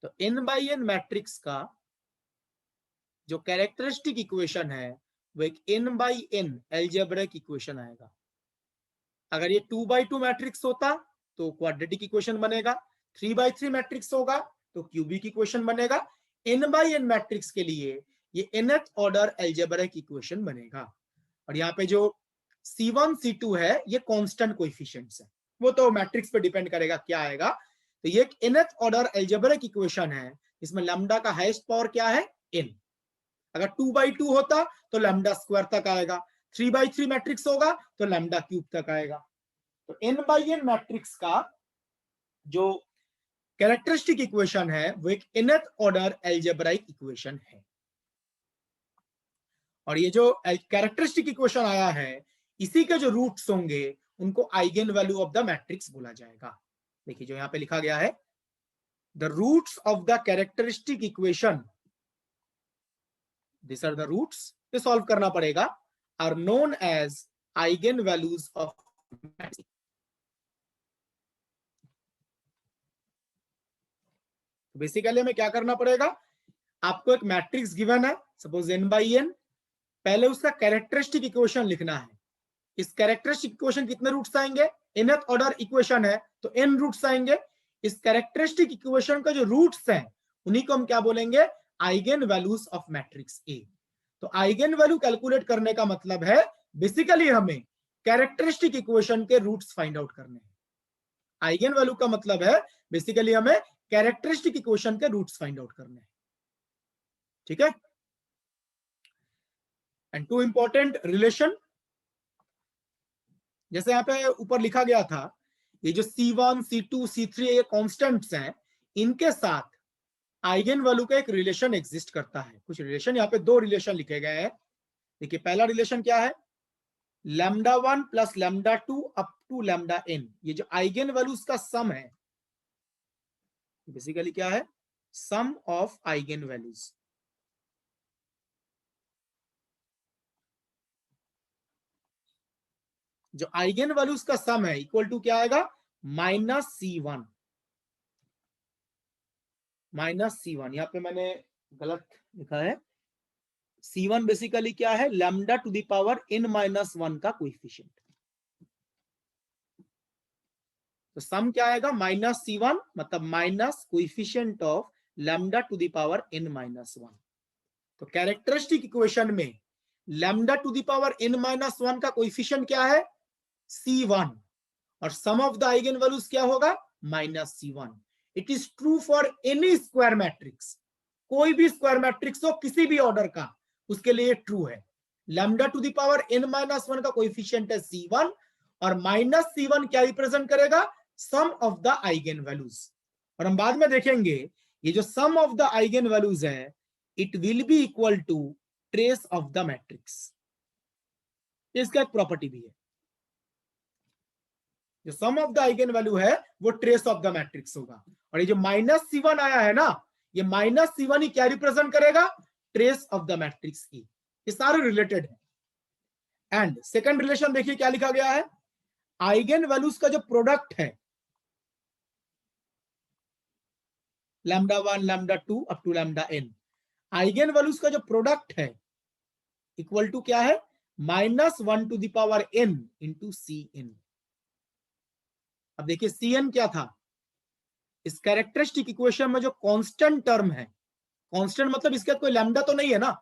तो n बाई n मैट्रिक्स का जो कैरेक्टरिस्टिक इक्वेशन है वो एक n by n algebraic equation आएगा। अगर ये 2x2 मैट्रिक्स होता तो क्वाड्रेटिक इक्वेशन बनेगा, 3x3 मैट्रिक्स होगा तो क्यूबिक इक्वेशन बनेगा। n बाई n मैट्रिक्स के लिए ये nth ऑर्डर एल्जेब्राइक इक्वेशन बनेगा। और यहाँ पे जो C1 C2 है ये कांस्टेंट कोएफिशिएंट्स है, वो तो मैट्रिक्स पे डिपेंड करेगा क्या आएगा। तो ये एक nth ऑर्डर एल्जेब्राइक इक्वेशन है, इसमें लैम्डा का हाईएस्ट पावर क्या है, n। अगर 2x2 होता तो लैम्डा स्क्वायर तक आएगा, 3x3 मैट्रिक्स होगा तो लैम्डा क्यूब तक आएगा। तो n बाई n मैट्रिक्स का जो कैरेक्टरिस्टिक इक्वेशन है वो एक nth ऑर्डर एल्जेब्राइक इक्वेशन है। और ये जो कैरेक्टरिस्टिक इक्वेशन आया है इसी के जो रूट्स होंगे उनको eigen value of the matrix बोला जाएगा। देखिए जो यहां पे लिखा गया है, the roots of the characteristic equation, this are the roots, ये सॉल्व करना पड़ेगा, are known as eigen values of matrix. Basically हमें क्या करना पड़ेगा, आपको एक मैट्रिक्स गिवन है, सपोज n बाई n, पहले उसका कैरेक्टरिस्टिक इक्वेशन लिखना है। इस कैरेक्टरिस्टिक इक्वेशन कितने रूट्स आएंगे, nth ऑर्डर इक्वेशन है तो n रूट्स आएंगे। इस कैरेक्टरिस्टिक इक्वेशन का जो रूट्स हैं उन्हीं को हम क्या बोलेंगे, eigen values of matrix A. तो आइगन वैल्यू कैलकुलेट करने का मतलब है बेसिकली हमें कैरेक्टरिस्टिक इक्वेशन के रूट्स फाइंड आउट करने हैं। आइगन वैल्यू का मतलब है बेसिकली हमें कैरेक्टरिस्टिक इक्वेशन के रूट्स फाइंड आउट करने हैं। ठीक है, एंड टू इंपॉर्टेंट रिलेशन जैसे यहाँ पे ऊपर लिखा गया था, ये जो C1, C2, C3 ये कॉन्स्टेंट्स हैं, इनके साथ आइगन वैल्यू का एक रिलेशन एग्जिस्ट करता है। कुछ रिलेशन, यहाँ पे दो रिलेशन लिखे गए हैं। देखिए पहला रिलेशन क्या है, λ1 प्लस λ2 अप टू λn। ये जो आइगन वैल्यूज का सम है, बेसिकली क्या है, सम ऑफ आइगन वैल्यूज। जो आइगन वैल्यूज का सम है इक्वल टू क्या आएगा, -C1। -C1 यहाँ पे मैंने गलत लिखा है। C1 बेसिकली क्या है, lambda two the power n-1 का कोएफिशिएंट। तो सम क्या आएगा, -C1 मतलब minus coefficient of lambda two the power n-1। तो कैरेक्टरिस्टिक इक्वेशन में lambda two the power n-1 का कोएफिशिएंट क्या है, C1, और सम ऑफ द आइगन वैल्यूज क्या होगा, -C1। It is true for N E square matrix, कोई भी स्क्वायर मैट्रिक्स हो किसी भी ऑर्डर का, उसके लिए ट्रू है। Lambda two the power n-1 का कोएफिशिएंट है C1, और -C1 क्या रिप्रेजेंट करेगा, sum of the eigen values. और हम बाद में देखेंगे ये जो sum of the eigen values है, it will be equal to trace of the matrix. इसका एक प्रॉपर्टी भी है, जो sum of the eigen value है वो ट्रेस ऑफ द मैट्रिक्स होगा। और ये जो -C1 आया है ना, ये -C1 ही क्या रिप्रेजेंट करेगा, ट्रेस ऑफ द मैट्रिक्स की। ये सारे रिलेटेड है। एंड सेकंड रिलेशन देखिए क्या लिखा गया है, आइगन वैल्यूज का जो प्रोडक्ट है, λ1, λ2 up to λn, eigen values का जो प्रोडक्ट है इक्वल टू क्या है, -1 to the power n into Cn। अब देखिए Cn क्या था, इस कैरेक्टरिस्टिक इक्वेशन में जो कांस्टेंट टर्म है, कांस्टेंट मतलब इसके कोई लैम्डा तो नहीं है ना,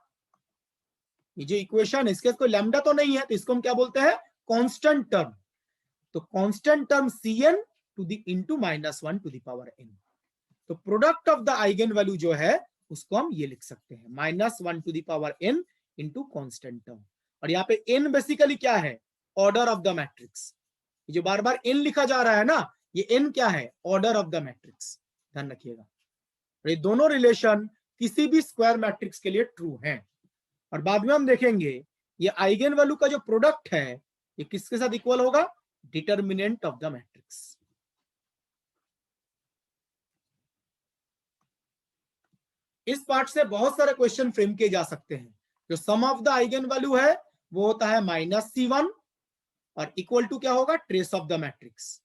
ये जो इक्वेशन है इसके कोई लैम्डा तो नहीं है, तो इसको हम क्या बोलते हैं, कांस्टेंट टर्म। तो constant term Cn to the into -1 to the power n। तो product of the eigen value जो है उसको हम ये लिख सकते हैं, -1 to the power n into constant term. और यहाँ पे n बेसिकली क्या है, ऑर्डर ऑफ द मैट्रिक्स। जो बार बार n लिखा जा रहा है ना, ये n क्या है, ऑर्डर ऑफ द मैट्रिक्स, ध्यान रखिएगा। ये दोनों रिलेशन किसी भी स्क्वायर मैट्रिक्स के लिए ट्रू हैं। और बाद में हम देखेंगे ये आइगन वैल्यू का जो प्रोडक्ट है ये किसके साथ इक्वल होगा, डिटर्मिनेंट ऑफ द मैट्रिक्स। इस पार्ट से बहुत सारे क्वेश्चन फ्रेम किए जा सकते हैं। जो sum of the eigen value है वो होता है -C1, और इक्वल टू क्या होगा, ट्रेस ऑफ द मैट्रिक्स।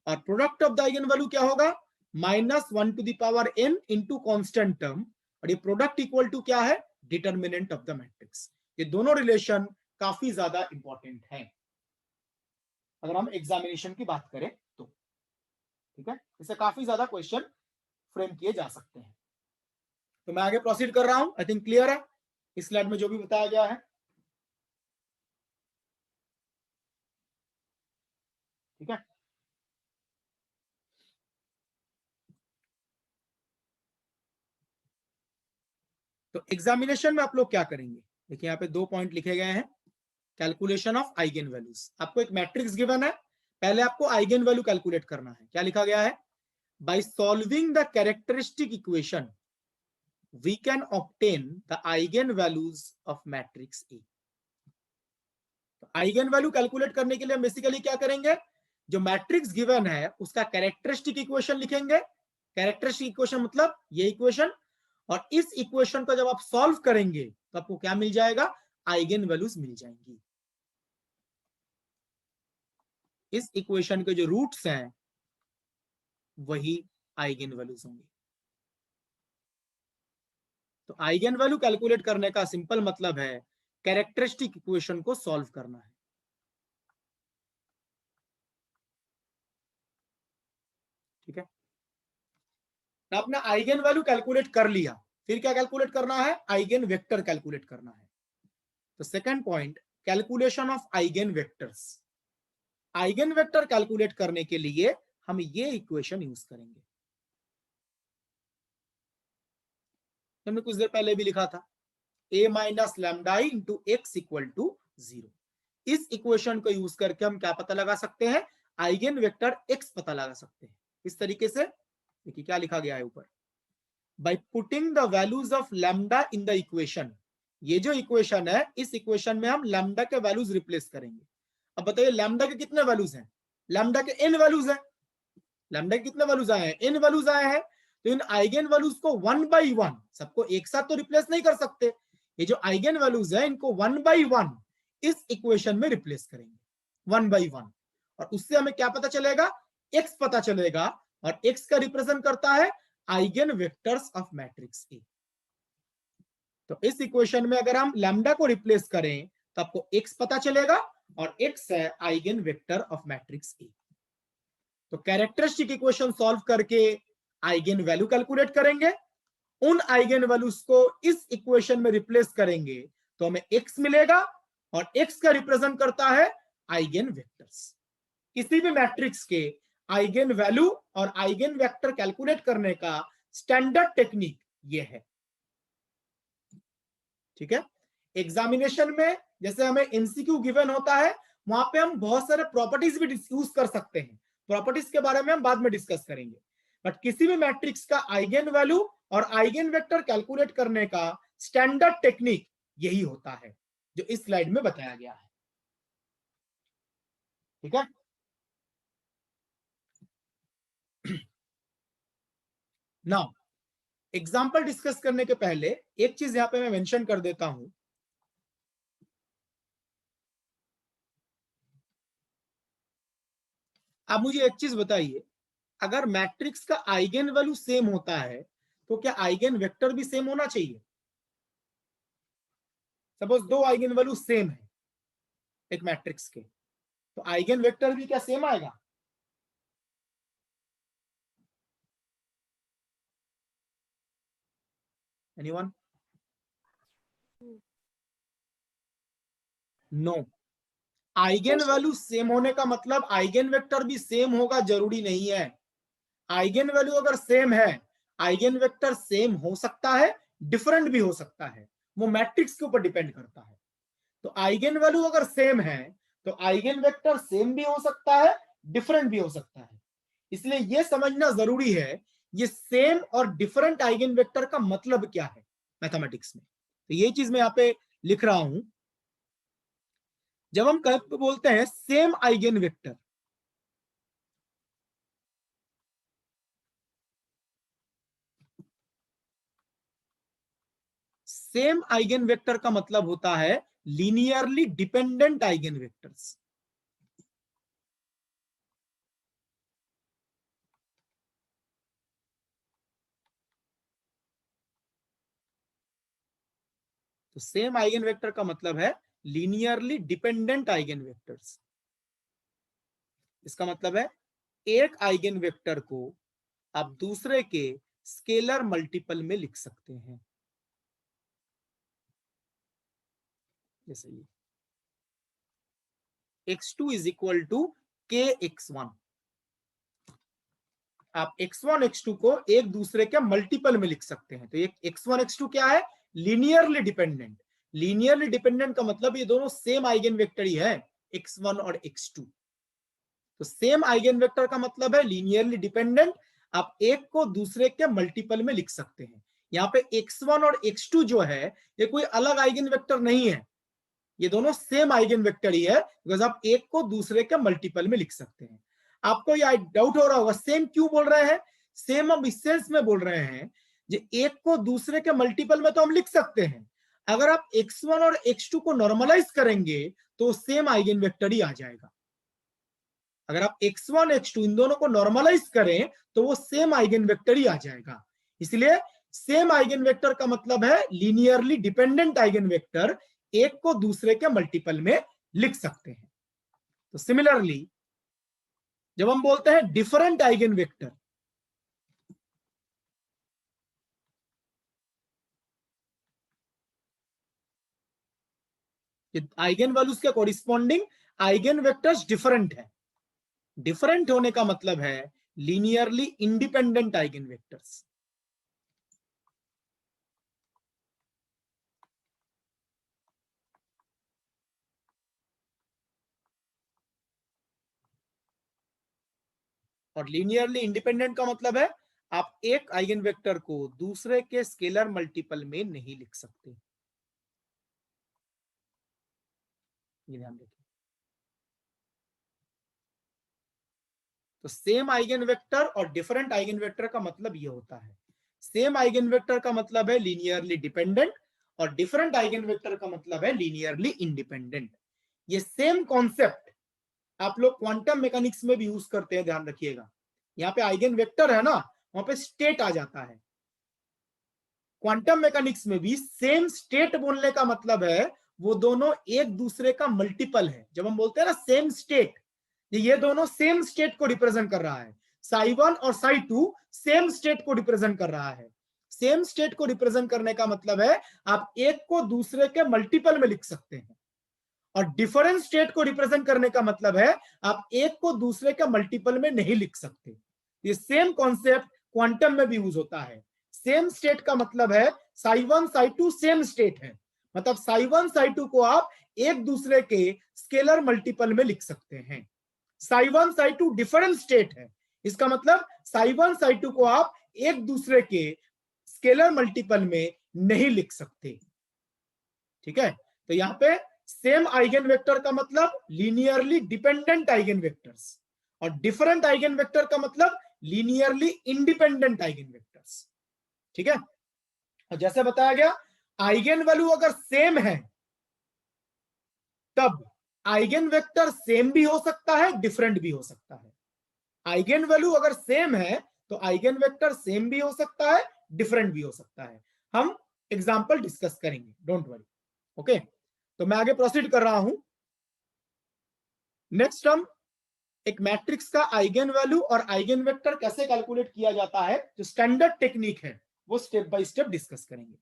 और product of the eigen value क्या होगा, -1 to the power n into constant term, और ये प्रोडक्ट इक्वल टू क्या है, डिटर्मिनेंट ऑफ द मैट्रिक्स। ये दोनों रिलेशन काफी ज्यादा इंपॉर्टेंट हैं अगर हम एग्जामिनेशन की बात करें तो। ठीक है, इससे काफी ज्यादा क्वेश्चन फ्रेम किए जा सकते हैं। तो मैं आगे प्रोसीड कर रहा हूं, आई थिंक क्लियर है इस स्लाइड में जो भी बताया गया है। ठीक है, तो एग्जामिनेशन में आप लोग क्या करेंगे, देखिए यहाँ पे 2 पॉइंट लिखे गए हैं, कैलकुलेशन ऑफ आइगन वैल्यूज। आपको एक मैट्रिक्स गिवन है, पहले आपको आइगन वैल्यू कैलकुलेट करना है। क्या लिखा गया है, by solving the characteristic equation we can obtain the eigen values of matrix A. Eigen value calculate करने के लिए बेसिकली क्या करेंगे, जो मैट्रिक्स गिवन है उसका कैरेक्टरिस्टिक इक्वेशन लिखेंगे। कैरेक्टरिस्टिक इक्वेशन मतलब ये इक्वेशन, और इस इक्वेशन को जब आप सॉल्व करेंगे तो आपको क्या मिल जाएगा, आइगन वैल्यूज मिल जाएंगी। इस इक्वेशन के जो रूट्स हैं वही आइगन वैल्यूज होंगे। तो आइगन वैल्यू कैलकुलेट करने का सिंपल मतलब है कैरेक्टरिस्टिक इक्वेशन को सॉल्व करना है। ठीक है, आपने आइगन वैल्यू कैलकुलेट कर लिया, फिर क्या कैलकुलेट करना है, आइगन वेक्टर कैलकुलेट करना है। तो second point, calculation of eigen vectors. Eigen vector calculate करने के लिए हम ये इक्वेशन यूज करेंगे, हमने कुछ देर पहले भी लिखा था, a minus lambda into x equal to 0। इस इक्वेशन को यूज करके हम क्या पता लगा सकते हैं, आइगन वेक्टर एक्स पता लगा सकते हैं। इस तरीके से देखिए क्या लिखा गया है ऊपर, by putting the values of lambda in the equation. ये जो इक्वेशन है, इस इक्वेशन में हम लैम्डा के वैल्यूज रिप्लेस करेंगे। अब बताइए लैम्डा के कितने वैल्यूज हैं, लैम्डा के n वैल्यूज हैं, लैम्डा के कितने वैल्यूज आए हैं, n वैल्यूज आए हैं। तो इन आइगन वैल्यूज को 1 by 1 सबको एक साथ तो रिप्लेस नहीं कर सकते, ये जो आइगन वैल्यूज है इनको 1 by 1 इस इक्वेशन में रिप्लेस करेंगे 1 by 1, और उससे हमें क्या पता चलेगा, x पता चलेगा, और x का रिप्रेजेंट करता है eigen vectors of matrix A. तो इस इक्वेशन में अगर हम लैम्डा को रिप्लेस करें तो आपको x पता चलेगा, और x है eigen vector of matrix A. तो कैरेक्टरिस्टिक इक्वेशन सॉल्व करके आइगन वैल्यू कैलकुलेट करेंगे, उन आइगन वैल्यूज को इस इक्वेशन में रिप्लेस करेंगे तो हमें x मिलेगा, और x का रिप्रेजेंट करता है आइगन वेक्टर्स। किसी भी मैट्रिक्स के आइगन वैल्यू और आइगन वेक्टर कैलकुलेट करने का स्टैंडर्ड टेक्निक ये है। ठीक है, एग्जामिनेशन में जैसे हमें एमसीक्यू गिवन होता है, वहां पे हम बहुत सारे प्रॉपर्टीज भी यूज कर सकते हैं, प्रॉपर्टीज के बारे में हम बाद में डिस्कस करेंगे। बट किसी भी मैट्रिक्स का आइगन वैल्यू और आइगन वेक्टर कैलकुलेट करने का स्टैंडर्ड टेक्निक यही होता है जो इस स्लाइड में बताया गया है। ठीक है, नाउ एग्जाम्पल डिस्कस करने के पहले एक चीज यहां पे मैं मेंशन कर देता हूं, अब मुझे एक चीज बताइए, अगर मैट्रिक्स का आइगन वैल्यू सेम होता है तो क्या आइगन वेक्टर भी सेम होना चाहिए? सपोज दो आइगन वैल्यू सेम है एक मैट्रिक्स के, तो आइगन वेक्टर भी क्या सेम आएगा? Anyone? No, eigen value same होने का मतलब आइगन वेक्टर भी सेम होगा जरूरी नहीं है। आइगन वैल्यू अगर सेम है, आइगन वेक्टर सेम हो सकता है, डिफरेंट भी हो सकता है, वो मैट्रिक्स के ऊपर डिपेंड करता है। तो आइगन वैल्यू अगर सेम है तो आइगन वेक्टर सेम भी हो सकता है, डिफरेंट भी हो सकता है। इसलिए यह समझना जरूरी है ये सेम और डिफरेंट आइगन वेक्टर का मतलब क्या है मैथमेटिक्स में। तो ये चीज मैं यहां पे लिख रहा हूं, जब हम बोलते हैं same eigen vector, same eigen vector का मतलब होता है लीनियरली डिपेंडेंट आइगन वेक्टर्स। तो सेम आइगन वेक्टर का मतलब है लीनियरली डिपेंडेंट आइगन वेक्टर्स। इसका मतलब है एक आइगन वेक्टर को आप दूसरे के स्केलर मल्टीपल में लिख सकते हैं, जैसे ये x2 इज इक्वल टू के x1। आप x1 x2 को एक दूसरे के मल्टीपल में लिख सकते हैं। तो ये x1 x2 क्या है, लीनियरली डिपेंडेंट। लीनियरली डिपेंडेंट का मतलब ये दोनों सेम आइगन वेक्टर ही है, x1 और x2। तो सेम आइगन वेक्टर का मतलब है लीनियरली डिपेंडेंट, आप एक को दूसरे के मल्टीपल में लिख सकते हैं। यहाँ पे x1 और x2 जो है ये कोई अलग आइगन वेक्टर नहीं है, ये दोनों सेम आइगन वेक्टर ही है, बिकॉज आप एक को दूसरे के मल्टीपल में लिख सकते हैं। आपको ये डाउट हो रहा होगा सेम क्यों बोल रहे हैं, सेम हम इस सेंस में बोल रहे हैं जो एक को दूसरे के मल्टीपल में तो हम लिख सकते हैं, अगर आप x1 और x2 को नॉर्मलाइज करेंगे तो सेम आइगन वेक्टर ही आ जाएगा। अगर आप x1 x2 इन दोनों को नॉर्मलाइज करें तो वो सेम आइगन वेक्टर ही आ जाएगा। इसलिए सेम आइगन वेक्टर का मतलब है लीनियरली डिपेंडेंट आइगन वेक्टर, एक को दूसरे के मल्टीपल में लिख सकते हैं। तो सिमिलरली जब हम बोलते हैं different eigen vector, eigen values के कॉरिस्पॉन्डिंग आइगन वेक्टर्स डिफरेंट है। डिफरेंट होने का मतलब है लीनियरली इंडिपेंडेंट आइगन वेक्टर्स। और लीनियरली इंडिपेंडेंट का मतलब है आप एक आइगन वेक्टर को दूसरे के स्केलर मल्टीपल में नहीं लिख सकते। ये ध्यान रखिए। तो सेम आइगन वेक्टर और डिफरेंट आइगन वेक्टर का मतलब ये होता है, सेम आइगन वेक्टर का मतलब है लीनियरली डिपेंडेंट और डिफरेंट आइगन वेक्टर का मतलब है लीनियरली इंडिपेंडेंट। ये सेम कॉन्सेप्ट आप लोग क्वांटम मैकेनिक्स में भी यूज करते हैं, ध्यान रखिएगा। यहाँ पे आइगन वेक्टर है ना, वहां पे स्टेट आ जाता है। क्वांटम मैकेनिक्स में भी सेम स्टेट बोलने का मतलब है वो दोनों एक दूसरे का मल्टीपल है। जब हम बोलते हैं ना सेम स्टेट, ये दोनों सेम स्टेट को रिप्रेजेंट कर रहा है। psi1 और psi2 सेम स्टेट को रिप्रेजेंट कर रहा है। सेम स्टेट को रिप्रेजेंट करने का मतलब है आप एक को दूसरे के मल्टीपल में लिख सकते हैं, और डिफरेंट स्टेट को रिप्रेजेंट करने का मतलब है आप एक को दूसरे के मल्टीपल में नहीं लिख सकते। ये सेम कॉन्सेप्ट क्वांटम में भी यूज होता है। सेम स्टेट का मतलब है psi1 psi2 सेम स्टेट है, मतलब psi1 psi2 को आप एक दूसरे के स्केलर मल्टीपल में लिख सकते हैं। psi1 psi2 डिफरेंट स्टेट है, इसका मतलब psi1 psi2 को आप एक दूसरे के स्केलर मल्टीपल में नहीं लिख सकते। ठीक है, तो यहां पे सेम आइगन वेक्टर का मतलब लीनियरली डिपेंडेंट आइगन वेक्टर्स, और डिफरेंट आइगन वेक्टर का मतलब लीनियरली इंडिपेंडेंट आइगन वेक्टर्स। ठीक है, और जैसे बताया गया आइगन वैल्यू अगर सेम है तब आइगन वेक्टर सेम भी हो सकता है, डिफरेंट भी हो सकता है। आइगन वैल्यू अगर सेम है तो आइगन वेक्टर सेम भी हो सकता है, डिफरेंट भी हो सकता है। हम एग्जांपल डिस्कस करेंगे, डोंट वरी। ओके, तो मैं आगे प्रोसीड कर रहा हूं। नेक्स्ट हम एक मैट्रिक्स का आइगन वैल्यू और आइगन वेक्टर कैसे कैलकुलेट किया जाता है, जो स्टैंडर्ड टेक्निक है, वो स्टेप बाय स्टेप डिस्कस करेंगे।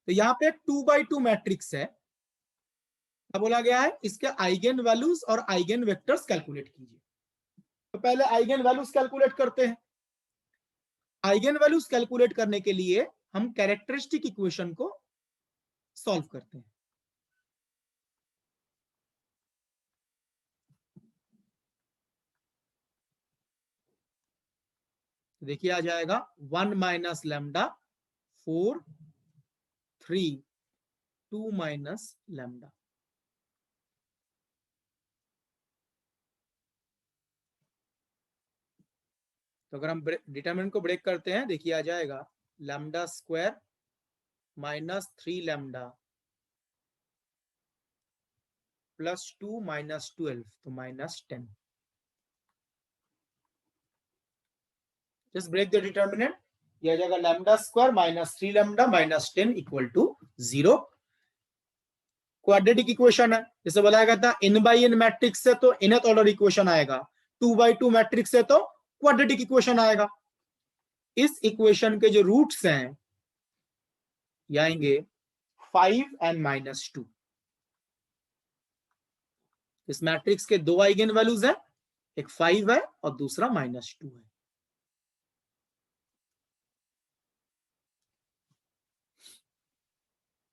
तो यहां पे 2x2 मैट्रिक्स है, क्या बोला गया है, इसके आइगन वैल्यूज और आइगन वेक्टर्स कैलकुलेट कीजिए। तो पहले आइगन वैल्यूज कैलकुलेट करते हैं। आइगन वैल्यूज कैलकुलेट करने के लिए हम कैरेक्टरिस्टिक इक्वेशन को सॉल्व करते हैं। देखिए आ जाएगा 1 माइनस लैम्डा 4 3 2 माइनस लैम्डा। तो अगर हम डिटरमिनेंट को ब्रेक करते हैं, देखिए आ जाएगा lambda square minus 3 lambda plus 2 minus 12, तो minus 10। Just break the determinant, ये आ जाएगा lambda square minus 3 lambda minus 10 equal to 0। Quadratic equation है, जैसे बताया गया था n बाई n मैट्रिक्स से तो nth ऑर्डर इक्वेशन आएगा, 2x2 मैट्रिक्स से तो क्वाड्रेटिक इक्वेशन आएगा। इस इक्वेशन के जो रूट्स हैं ये आएंगे 5 एंड माइनस 2। इस मैट्रिक्स के दो आइगन वैल्यूज हैं, एक 5 है और दूसरा माइनस 2 है।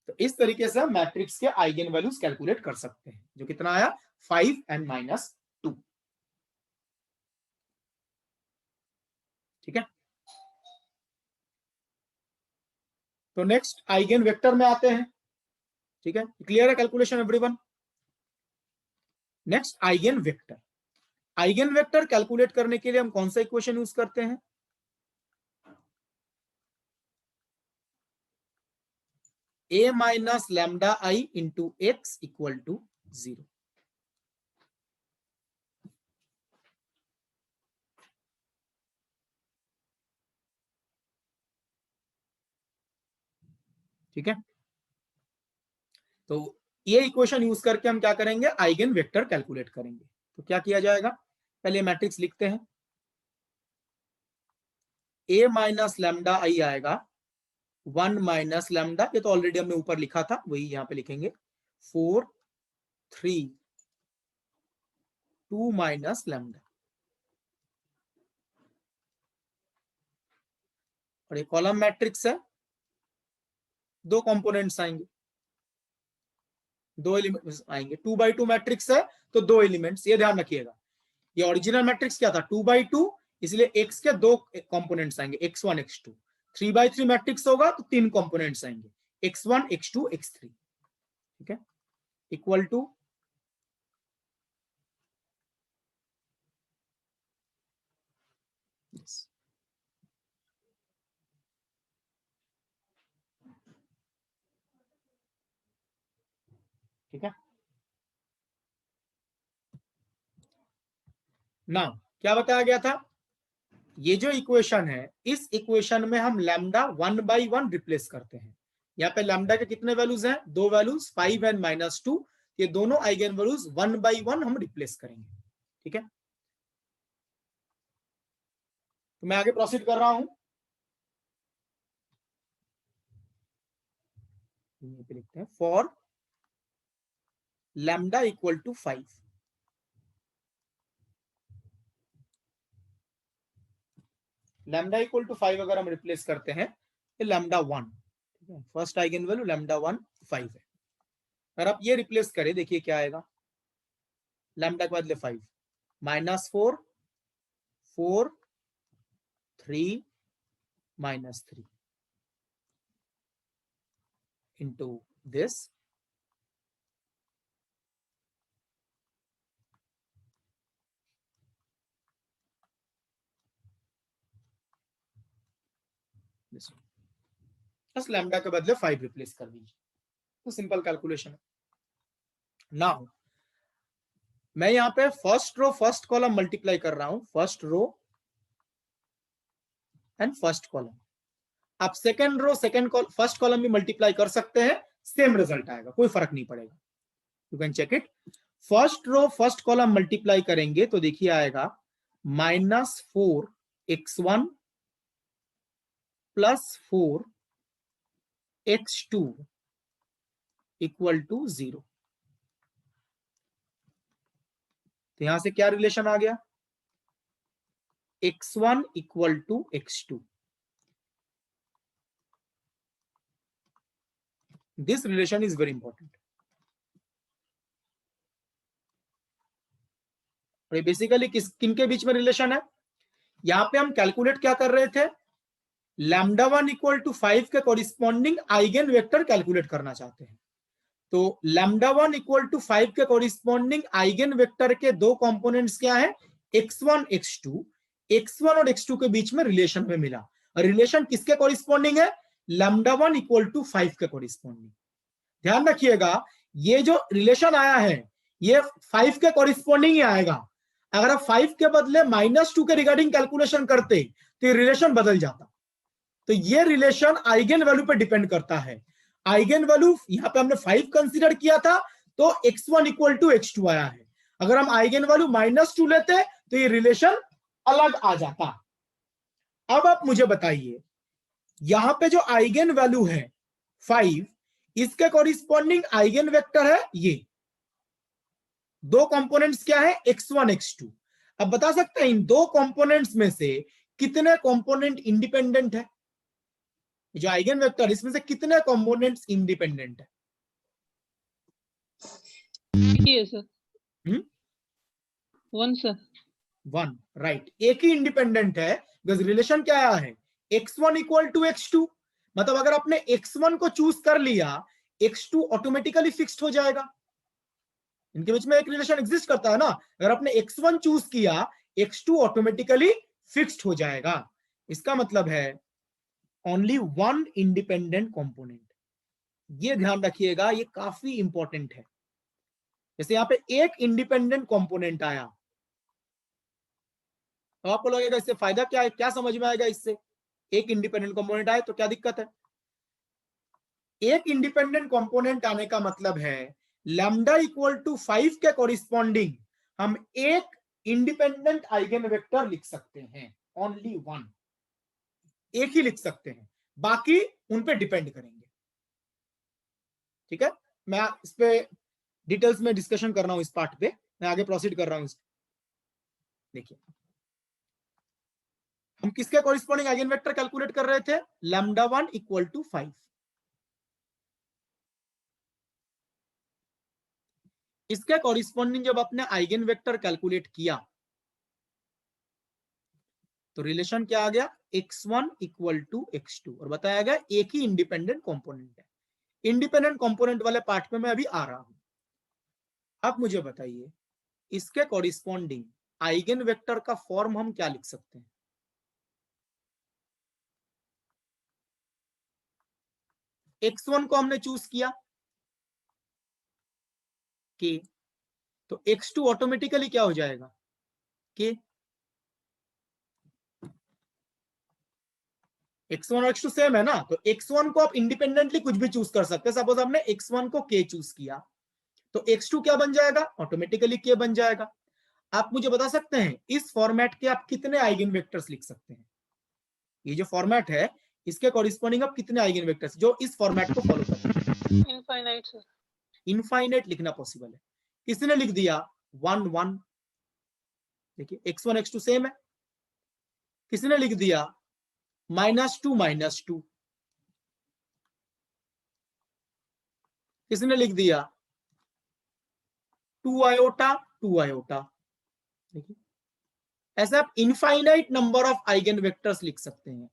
तो इस तरीके से हम मैट्रिक्स के आइगन वैल्यूज कैलकुलेट कर सकते हैं, जो कितना आया 5 एंड माइनस 2। ठीक है, तो नेक्स्ट आइगन वेक्टर में आते हैं। ठीक है, क्लियर है calculation everyone. Next eigen vector. Eigen vector calculate करने के लिए हम कौन सा इक्वेशन यूज करते हैं, a minus lambda I into x equal to 0। ठीक है, तो ये इक्वेशन यूज करके हम क्या करेंगे, आइगन वेक्टर कैलकुलेट करेंगे। तो क्या किया जाएगा, पहले मैट्रिक्स लिखते हैं। a माइनस लैम्डा आई आएगा 1 माइनस लैम्डा, ये तो ऑलरेडी हमने ऊपर लिखा था, वही यहां पे लिखेंगे 4 3 2 माइनस लैम्डा। और ये कॉलम मैट्रिक्स है, दो कंपोनेंट्स आएंगे, दो एलिमेंट्स आएंगे, 2x2 मैट्रिक्स है तो दो एलिमेंट्स, ये ध्यान रखिएगा। ये ओरिजिनल मैट्रिक्स क्या था, 2x2, इसलिए x के दो कंपोनेंट्स आएंगे, x1 x2। 3x3 मैट्रिक्स होगा तो तीन कंपोनेंट्स आएंगे, x1 x2 x3, ठीक है, इक्वल टू ठीक है ना। क्या बताया गया था, ये जो इक्वेशन है, इस इक्वेशन में हम लैम्डा 1/1 रिप्लेस करते हैं। यहाँ पे लैम्डा के कितने वैल्यूज हैं, दो वैल्यूज 5 एंड -2, ये दोनों आइगन वैल्यूज 1/1 हम रिप्लेस करेंगे, ठीक है। तो मैं आगे प्रोसीड कर रहा हूं, पे लिखते हैं for lambda equal to 5, lambda equal to 5 अगर हम रिप्लेस करते हैं तो लैम्डा 1, ठीक है, फर्स्ट आइगन वैल्यू लैम्डा 1 5 है। अगर आप ये रिप्लेस करें, देखिए क्या आएगा, लैम्डा के बदले 5, -4 4 3 -3 into this, बस लैम्डा के बदले 5 रिप्लेस कर दीजिए, तो सिंपल कैलकुलेशन है। नाउ मैं यहां पे first row first column multiply कर रहा हूं, first row and first column. आप second row second first column भी मल्टीप्लाई कर सकते हैं, सेम रिजल्ट आएगा, कोई फर्क नहीं पड़ेगा, you can check it. First row first column multiply करेंगे तो देखिए आएगा -4 x1 + 4 x2 इक्वल टू 0। तो यहां से क्या रिलेशन आ गया, x1 equal to x2। This relation is very important. Basically किनके बीच में रिलेशन है, यहां पे हम कैलकुलेट क्या कर रहे थे, लैम्डा 1 इक्वल टू 5 के कोरिस्पॉन्डिंग आइगन वेक्टर कैलकुलेट करना चाहते हैं। तो लैम्डा 1 इक्वल टू 5 के कोरिस्पॉन्डिंग आइगन वेक्टर के दो कंपोनेंट्स क्या है, x1 x2। x1 और x2 के बीच में रिलेशन में मिला, रिलेशन किसके कोरिस्पॉन्डिंग है, लैम्डा 1 इक्वल टू 5 के कोरिस्पॉन्डिंग। ध्यान रखिएगा, ये जो रिलेशन आया है ये 5 के कोरिस्पॉन्डिंग ही आएगा। अगर आप 5 के बदले -2 के रिगार्डिंग कैलकुलेशन करते तो ये रिलेशन बदल जाता। तो ये रिलेशन आइगन वैल्यू पे डिपेंड करता है। आइगन वैल्यू यहां पे हमने 5 कंसीडर किया था तो x1 इक्वल टू x2 आया है। अगर हम आइगन वैल्यू -2 लेते तो ये रिलेशन अलग आ जाता। अब आप मुझे बताइए, यहां पे जो आइगन वैल्यू है 5, इसके कॉरिस्पॉन्डिंग आइगन वेक्टर है ये, दो कंपोनेंट्स क्या है, x1 x2। अब बता सकते हैं इन दो कंपोनेंट्स में से कितने कंपोनेंट इंडिपेंडेंट है, जो आइगन वेक्टर इसमें से कितने कंपोनेंट्स इंडिपेंडेंट है,
ये सर 1 सर
1, राइट, एक ही इंडिपेंडेंट है। बिकॉज रिलेशन क्या आया है, x1 इक्वल टू x2, मतलब अगर आपने x1 को चूज कर लिया x2 ऑटोमेटिकली फिक्स्ड हो जाएगा। इनके बीच में एक रिलेशन एग्जिस्ट करता है ना, अगर आपने x1 चूज किया x2 ऑटोमेटिकली फिक्स्ड हो जाएगा। इसका मतलब है ओनली वन इंडिपेंडेंट कंपोनेंट। ये ध्यान रखिएगा, ये काफी इंपॉर्टेंट है। जैसे यहां पे एक इंडिपेंडेंट कंपोनेंट आया तो आपको लगेगा इससे फायदा क्या है, क्या समझ में आएगा इससे, एक इंडिपेंडेंट कंपोनेंट आए तो क्या दिक्कत है। एक इंडिपेंडेंट कंपोनेंट आने का मतलब है लैम्डा इक्वल टू 5 के कॉरिस्पॉन्डिंग हम एक इंडिपेंडेंट आइगन वेक्टर लिख सकते हैं, ओनली वन, एक ही लिख सकते हैं, बाकी उन पे डिपेंड करेंगे। ठीक है, मैं इस पे डिटेल्स में डिस्कशन कर रहा हूं, इस पार्ट पे मैं आगे प्रोसीड कर रहा हूं। देखिए हम किसके कॉरिस्पॉन्डिंग आइगन वेक्टर कैलकुलेट कर रहे थे, लैम्डा 1 इक्वल टू 5। इसके कॉरिस्पॉन्डिंग जब आपने आइगन वेक्टर कैलकुलेट किया तो रिलेशन क्या आ गया, x1 इक्वल टू x2, और बताया गया एक ही इंडिपेंडेंट कंपोनेंट है। इंडिपेंडेंट कंपोनेंट वाले पार्ट में मैं अभी आ रहा हूं। अब मुझे बताइए इसके कॉरिस्पॉन्डिंग आइगन वेक्टर का फॉर्म हम क्या लिख सकते हैं। x1 को हमने चूज किया k, तो x2 ऑटोमेटिकली क्या हो जाएगा k। x1 और x2 सेम है ना, तो x1 को आप इंडिपेंडेंटली कुछ भी चूज कर सकते हैं। सपोज हमने x1 को k चूज किया तो x2 क्या बन जाएगा, ऑटोमेटिकली k बन जाएगा। आप मुझे बता सकते हैं इस फॉर्मेट के आप कितने आइगन वेक्टर्स लिख सकते हैं। ये जो फॉर्मेट है इसके कॉरिस्पॉन्डिंग आप कितने आइगन वेक्टर्स जो इस फॉर्मेट को फॉलो करें।
Infinite sir.
इनफाइनाइट लिखना पॉसिबल है। किसने लिख दिया 1 1, देखिए x1 x2 सेम है। किसने लिख दिया -2 -2, किसने लिख दिया 2 आयोटा 2 आयोटा। देखिए ऐसे आप infinite number of eigen vectors लिख सकते हैं।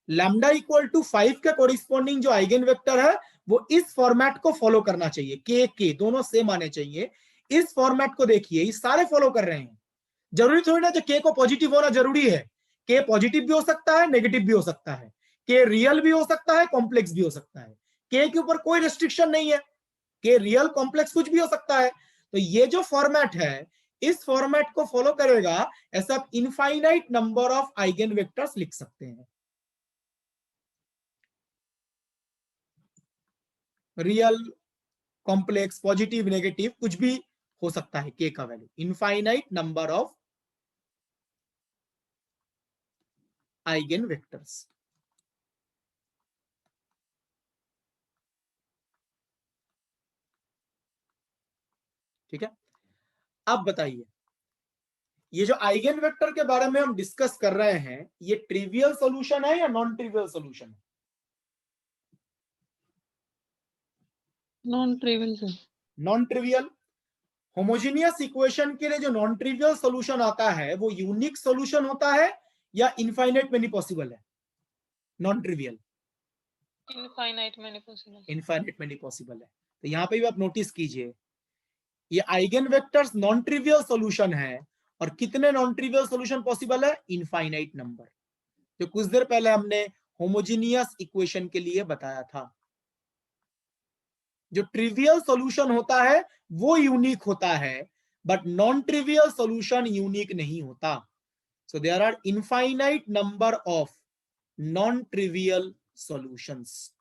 लैम्डा इक्वल टू 5 के कोरिस्पॉन्डिंग जो आइगन वेक्टर है वो इस फॉर्मेट को फॉलो करना चाहिए। के दोनों सेम आने चाहिए। इस फॉर्मेट को देखिए, ये सारे फॉलो कर रहे हैं। जरूरी थोड़ी ना के को पॉजिटिव होना जरूरी है। के पॉजिटिव भी हो सकता है, नेगेटिव भी हो सकता है, के रियल भी हो सकता है, कॉम्प्लेक्स भी हो सकता है। के ऊपर कोई रिस्ट्रिक्शन नहीं है, के रियल कॉम्प्लेक्स कुछ भी हो सकता है। तो ये जो फॉर्मेट है इस फॉर्मेट को फॉलो करेगा, ऐसा आप infinite number of eigen vectors लिख सकते हैं। रियल, कॉम्प्लेक्स, पॉजिटिव, नेगेटिव कुछ भी हो सकता है के का value. Infinite number of eigen vectors. ठीक है, अब बताइए ये जो आइगन वेक्टर के बारे में हम डिस्कस कर रहे हैं ये ट्रिवियल सॉल्यूशन है या नॉन ट्रिवियल सॉल्यूशन है।
Non trivial sir.
Non trivial. Homogeneous equation के लिए जो नॉन ट्रिवियल सॉल्यूशन आता है वो यूनिक सॉल्यूशन होता है या इनफाइनाइट में नहीं पॉसिबल है। नॉन ट्रिवियल
इनफाइनाइट में नहीं पॉसिबल।
इनफाइनाइट में नहीं पॉसिबल है। तो यहां पे भी आप नोटिस कीजिए ये eigen vectors non trivial solution है। और कितने नॉन ट्रिवियल सॉल्यूशन पॉसिबल है, इनफाइनाइट नंबर, जो कुछ देर पहले हमने होमोजेनियस इक्वेशन के लिए बताया था। जो ट्रिवियल सॉल्यूशन होता है वो यूनिक होता है, but non trivial solution unique नहीं होता। So there are infinite number of non trivial solutions.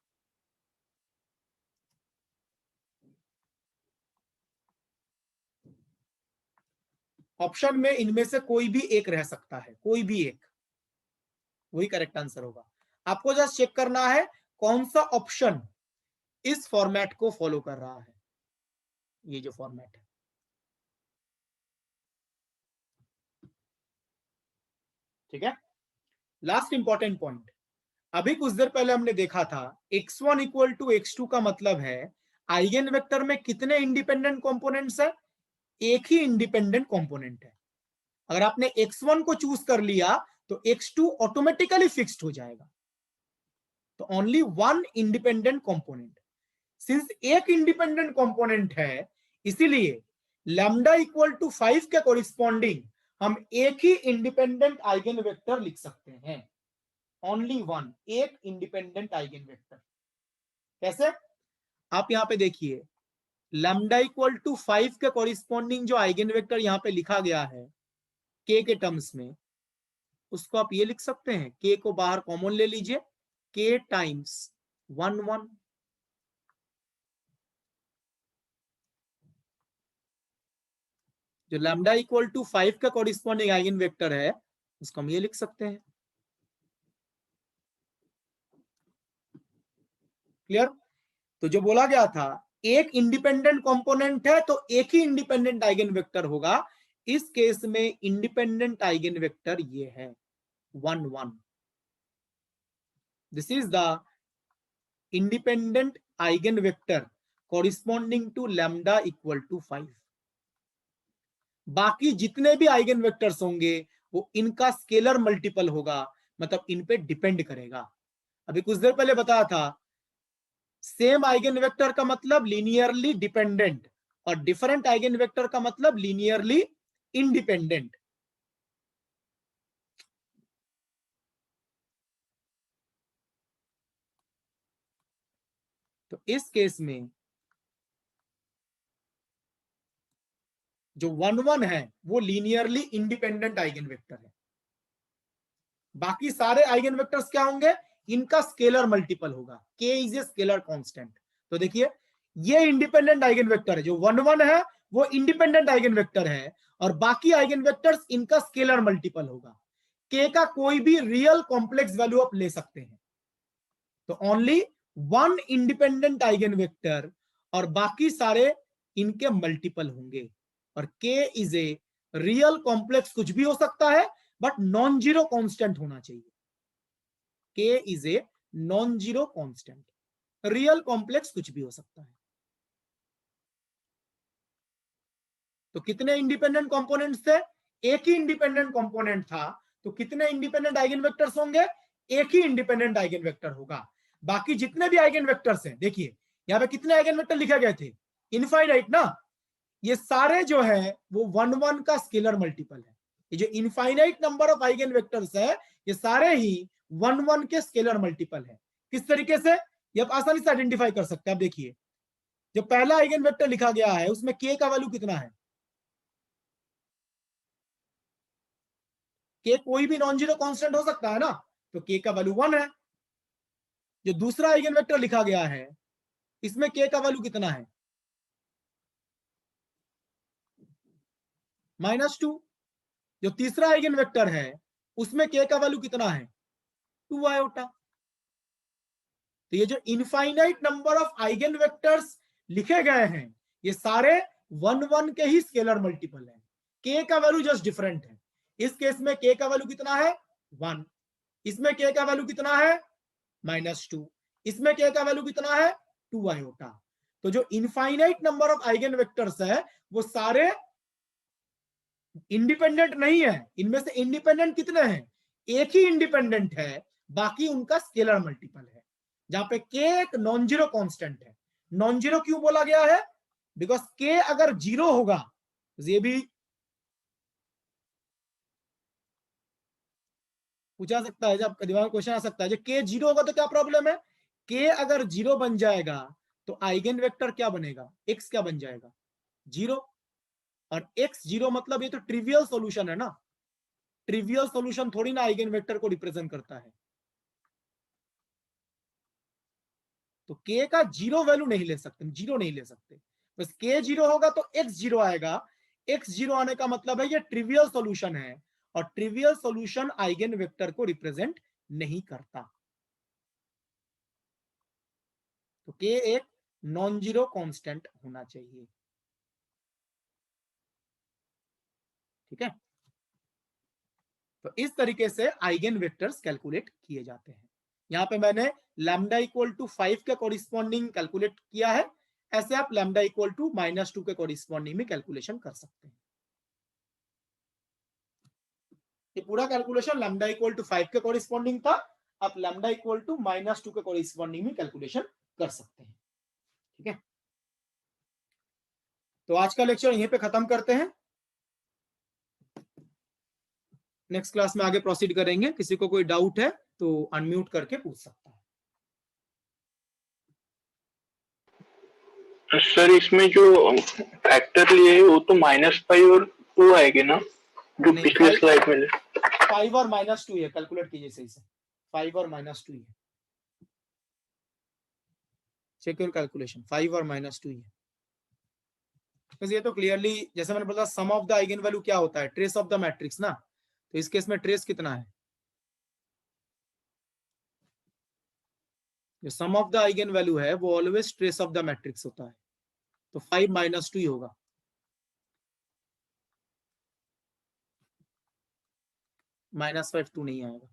Option में इनमें से कोई भी एक रह सकता है, कोई भी एक, वही करेक्ट आंसर होगा। आपको जस्ट चेक करना है कौन सा ऑप्शन इस फॉर्मेट को फॉलो कर रहा है। ये जो फॉर्मेट है, ठीक है। लास्ट इंपॉर्टेंट पॉइंट, अभी कुछ देर पहले हमने देखा था x1 इक्वल टू x2 का मतलब है आइगन वेक्टर में कितने इंडिपेंडेंट कंपोनेंट्स है, एक ही इंडिपेंडेंट कंपोनेंट है। अगर आपने x1 को चूज कर लिया तो x2 ऑटोमेटिकली फिक्स्ड हो जाएगा। तो only one independent component. Since एक इंडिपेंडेंट कंपोनेंट है इसीलिए लैम्डा इक्वल टू 5 के कोरिस्पॉन्डिंग हम एक ही इंडिपेंडेंट आइगन वेक्टर लिख सकते हैं। ओनली वन, एक इंडिपेंडेंट आइगन वेक्टर। कैसे, आप यहां पे देखिए लैम्डा इक्वल टू 5 के कोरिस्पॉन्डिंग जो आइगन वेक्टर यहां पे लिखा गया है के टर्म्स में, उसको आप ये लिख सकते हैं, के को बाहर कॉमन ले लीजिए, के टाइम्स 1 1। जो लैम्डा इक्वल टू 5 का कोरिस्पॉन्डिंग आइगन वेक्टर है उसको हम ये लिख सकते हैं। क्लियर। तो जो बोला गया था एक इंडिपेंडेंट कंपोनेंट है तो एक ही इंडिपेंडेंट आइगन वेक्टर होगा। इस केस में इंडिपेंडेंट आइगन वेक्टर ये है 1 1। This is the independent eigen vector corresponding to lambda equal to 5। बाकी जितने भी आइगन वेक्टर्स होंगे वो इनका स्केलर मल्टीपल होगा, मतलब इन पे डिपेंड करेगा। अभी कुछ देर पहले बताया था सेम आइगन वेक्टर का मतलब लीनियरली डिपेंडेंट और डिफरेंट आइगन वेक्टर का मतलब लीनियरली इंडिपेंडेंट। तो इस केस में जो 1 1 है वो लीनियरली इंडिपेंडेंट आइगन वेक्टर है। बाकी सारे आइगन वेक्टर्स क्या होंगे, इनका स्केलर मल्टीपल होगा। k is a scalar constant. तो देखिए ये इंडिपेंडेंट आइगन वेक्टर है, जो 1 1 है वो इंडिपेंडेंट आइगन वेक्टर है और बाकी आइगन वेक्टर्स इनका स्केलर मल्टीपल होगा। k का कोई भी रियल कॉम्प्लेक्स वैल्यू आप ले सकते हैं। तो ओनली 1 इंडिपेंडेंट आइगन वेक्टर और बाकी सारे इनके मल्टीपल होंगे। और k is a real complex कुछ भी हो सकता है बट नॉन जीरो कांस्टेंट होना चाहिए। k is a non zero constant, real complex कुछ भी हो सकता है। तो कितने इंडिपेंडेंट कंपोनेंट्स थे, एक ही इंडिपेंडेंट कंपोनेंट था, तो कितने इंडिपेंडेंट आइगन वेक्टर्स होंगे, एक ही इंडिपेंडेंट आइगन वेक्टर होगा। बाकी जितने भी आइगन वेक्टर्स हैं, देखिए यहां पे कितने आइगन वेक्टर लिखे गए थे, इनफाइनाइट ना, ये सारे जो है वो 1 1 का स्केलर मल्टीपल है। ये जो infinite number of eigen vectors है ये सारे ही 1 1 के स्केलर मल्टीपल है। किस तरीके से, ये आप आसानी से आइडेंटिफाई कर सकते हैं। आप देखिए जो पहला आइगन वेक्टर लिखा गया है उसमें k का वैल्यू कितना है, k कोई भी नॉन जीरो कांस्टेंट हो सकता है ना, तो k का वैल्यू 1 है। जो दूसरा आइगन वेक्टर लिखा गया है इसमें k का वैल्यू कितना है, -2। जो तीसरा आइगन वेक्टर है उसमें k का वैल्यू कितना है, 2 आयोटा। तो ये जो infinite number of eigen vectors लिखे गए हैं ये सारे 1 1 के ही स्केलर मल्टीपल है। k का वैल्यू जस्ट डिफरेंट है। इस केस में k का वैल्यू कितना है, 1। इसमें k का वैल्यू कितना है, -2। इसमें k का वैल्यू कितना है, 2 आयोटा। तो जो infinite number of eigen vectors है वो सारे इंडिपेंडेंट नहीं है। इनमें से इंडिपेंडेंट कितने हैं, एक ही इंडिपेंडेंट है, बाकी उनका स्केलर मल्टीपल है। जहां पे k एक नॉन जीरो कांस्टेंट है। नॉन जीरो क्यों बोला गया है, बिकॉज k अगर जीरो होगा, ये भी पूछा सकता है, जब दिमाग में क्वेश्चन आ सकता है, जब k जीरो होगा तो क्या प्रॉब्लम है, k अगर जीरो बन जाएगा तो आइगन वेक्टर क्या बनेगा, x क्या बन जाएगा, जीरो। और x जीरो मतलब ये तो ट्रिवियल सॉल्यूशन है ना, ट्रिवियल सॉल्यूशन थोड़ी ना आइगन वेक्टर को रिप्रेजेंट करता है। तो k का जीरो वैल्यू नहीं ले सकते, जीरो नहीं ले सकते। बस k जीरो होगा तो x जीरो आएगा। x जीरो आने का मतलब है ये ट्रिवियल सॉल्यूशन है और ट्रिवियल सॉल्यूशन आइगन वेक्टर को रिप्रेजेंट नहीं करता। तो k एक नॉन जीरो कांस्टेंट होना चाहिए। ठीक है, तो इस तरीके से आइगन वेक्टर्स कैलकुलेट किए जाते हैं। यहां पे मैंने लैम्डा इक्वल टू 5 के कॉरिस्पॉन्डिंग कैलकुलेट किया है, ऐसे आप लैम्डा इक्वल टू -2 के कॉरिस्पॉन्डिंग में कैलकुलेशन कर सकते हैं। ये पूरा कैलकुलेशन लैम्डा इक्वल टू 5 के कॉरिस्पॉन्डिंग था, आप लैम्डा इक्वल टू -2 के कॉरिस्पॉन्डिंग में कैलकुलेशन कर सकते हैं। ठीक है, तो आज का लेक्चर यहीं पे खत्म करते हैं। नेक्स्ट क्लास में आगे प्रोसीड करेंगे। किसी को कोई डाउट है तो अनम्यूट करके पूछ सकता है।
सर इसमें जो फैक्टर लिए है वो तो -5 और 2 आएगी ना, जो
नहीं,
पिछले स्लाइड में
5 और -2 है, कैलकुलेट कीजिए सही से, 5 और -2 है, चेक योर कैलकुलेशन, 5 और -2 है। तो ये तो क्लियरली जैसे मैंने बोला सम ऑफ द आइगन वैल्यू क्या होता है, ट्रेस ऑफ द मैट्रिक्स ना, तो इस केस में ट्रेस कितना है, जो sum of the eigen value है वो always trace of the matrix होता है। तो 5 -2 ही होगा। -5 2 नहीं आएगा।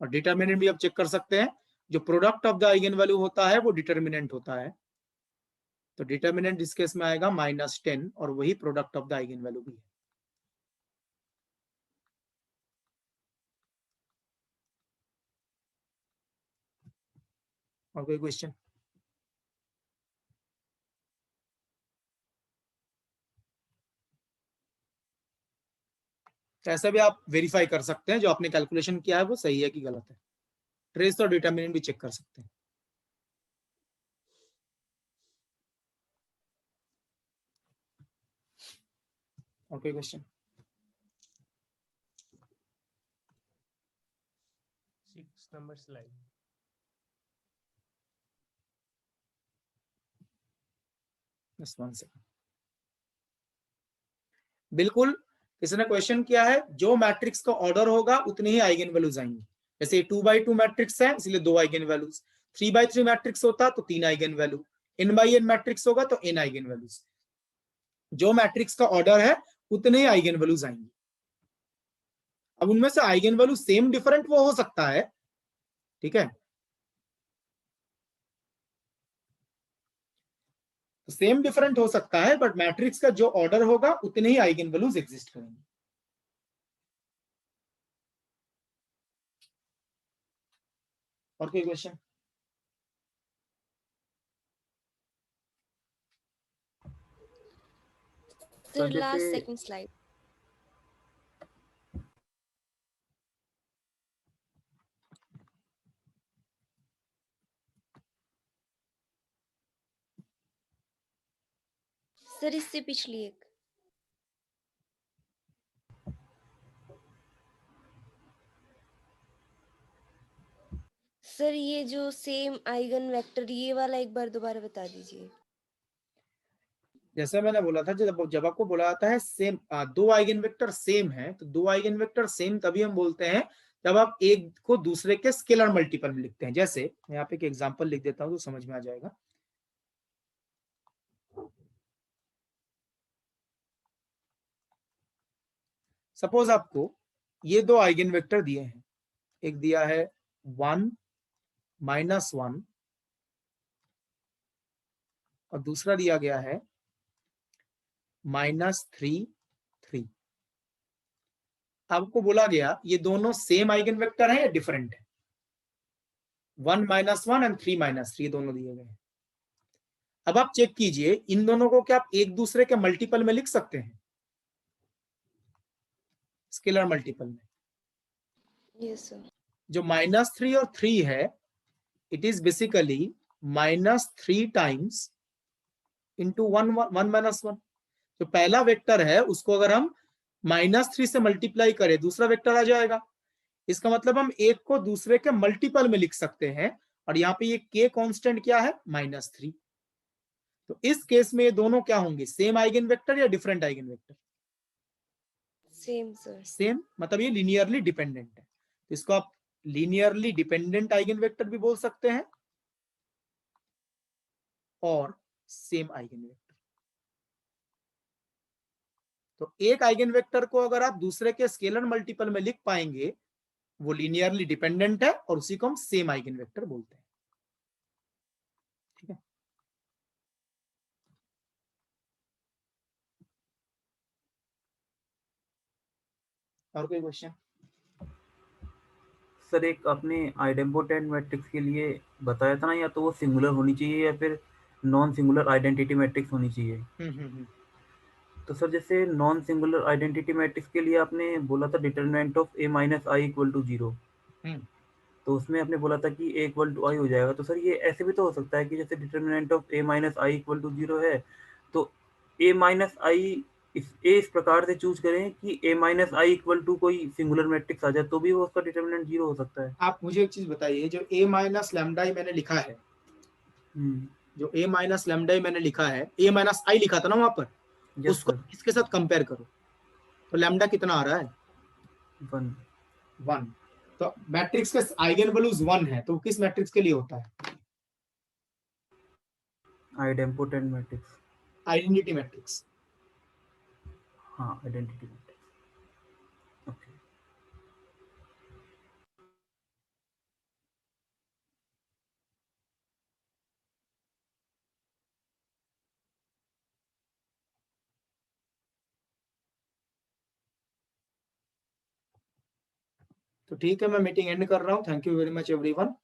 और डिटर्मिनेंट भी आप चेक कर सकते हैं, जो product of the eigen value होता है वो डिटर्मिनेंट होता है। तो डिटर्मिनेंट इस केस में आएगा -10 और वही product of the eigen value भी है। और कोई क्वेश्चन? तो ऐसा भी आप वेरीफाई कर सकते हैं जो आपने कैलकुलेशन किया है वो सही है कि गलत है। ट्रेस और डिटर्मिनेंट भी चेक कर सकते हैं। और कोई question?
6 number slide.
Just one second. बिल्कुल किसी ने क्वेश्चन किया है, जो मैट्रिक्स का ऑर्डर होगा उतनी ही आइगन वैल्यूज आएंगी। जैसे 2x2 मैट्रिक्स है इसलिए 2 आइगन वैल्यूज, 3x3 मैट्रिक्स होता तो 3 आइगन वैल्यू, n/n मैट्रिक्स होगा तो n आइगन वैल्यूज। जो मैट्रिक्स का ऑर्डर है उतने ही आइगन वैल्यूज आएंगी। अब उनमें से आइगन वैल्यू सेम डिफरेंट वो हो सकता है, ठीक है, सेम डिफरेंट हो सकता है, बट मैट्रिक्स का जो ऑर्डर होगा उतने ही आइगन वैल्यूज एग्जिस्ट करेंगे। और कोई क्वेश्चन?
Sir,
जैसे-
last second slide. सर इससे पिछली एक। सर ये जो सेम आइगन वेक्टर ये वाला एक बार दोबारा बता दीजिए।
जैसे मैंने बोला था, जब आपको बोला जाता है सेम, दो आइगन वेक्टर सेम है, तो दो आइगन वेक्टर सेम तभी हम बोलते हैं जब आप एक को दूसरे के स्केलर मल्टीपल में लिखते हैं। जैसे मैं यहाँ पे एक एग्जांपल लिख देता हूँ तो समझ में आ जाएगा। सपोज आपको ये दो आइगन वेक्टर दिए हैं, एक दिया है 1 -1 और दूसरा दिया गया है -3 3। आपको बोला गया ये दोनों सेम आइगन वेक्टर है या डिफरेंट है? 1 -1 एंड 3 -3 दोनों दिए गए हैं। अब आप चेक कीजिए इन दोनों को क्या आप एक दूसरे के मल्टीपल में लिख सकते हैं, स्केलर मल्टीपल में?
Yes sir.
जो -3 और 3 है, it is basically -3 times into 1 1 जो पहला वेक्टर है उसको अगर हम -3 से मल्टीप्लाई करें दूसरा वेक्टर आ जाएगा। इसका मतलब हम एक को दूसरे के मल्टीपल में लिख सकते हैं, और यहाँ पे ये k कांस्टेंट क्या है? -3। तो इस केस में ये दोनों क्या होंगे, सेम आइगन वेक्टर या different eigen vector?
Same sir.
Same, मतलब ये लीनियरली डिपेंडेंट है, तो इसको आप लीनियरली डिपेंडेंट आइगन वेक्टर भी बोल सकते हैं और सेम आइगन वेक्टर। तो एक आइगन वेक्टर को अगर आप दूसरे के स्केलर मल्टीपल में लिख पाएंगे वो लीनियरली डिपेंडेंट है और उसी को हम सेम आइगन वेक्टर बोलते हैं। ठीक है, और कोई क्वेश्चन?
सर एक आपने आइडेम्पोटेंट मैट्रिक्स के लिए बताया था ना, या तो वो सिंगुलर होनी चाहिए या फिर नॉन सिंगुलर आइडेंटिटी मैट्रिक्स होनी चाहिए। तो सर जैसे नॉन सिंगुलर आइडेंटिटी मैट्रिक्स के लिए आपने बोला था determinant of a minus I equal to 0, तो उसमें आपने बोला था कि a इक्वल टू आई हो जाएगा। तो सर ये ऐसे भी तो हो सकता है कि जैसे determinant of a minus I equal to 0 है, तो a माइनस आई इस प्रकार से चूज करें कि a minus I equal to कोई सिंगुलर मैट्रिक्स आ जाए, तो भी वो उसका डिटरमिनेंट 0 हो सकता है।
आप मुझे एक चीज बताइए, जो a माइनस लैम्डा मैंने लिखा है, जो a माइनस लैम्डा मैंने लिखा है, a माइनस आई लिखा था ना वहां पर,
यस
उसको
सर।
इसके साथ कंपेयर करो तो लैम्डा कितना आ रहा है?
1।
1। तो मैट्रिक्स के आइगन वैल्यूज 1 है, तो किस मैट्रिक्स के लिए होता है?
Idempotent matrix.
Identity matrix.
हाँ, आइडेंटिटी मैट्रिक्स। ओके।
तो ठीक है, मैं मीटिंग एंड कर रहा हूँ। Thank you very much everyone.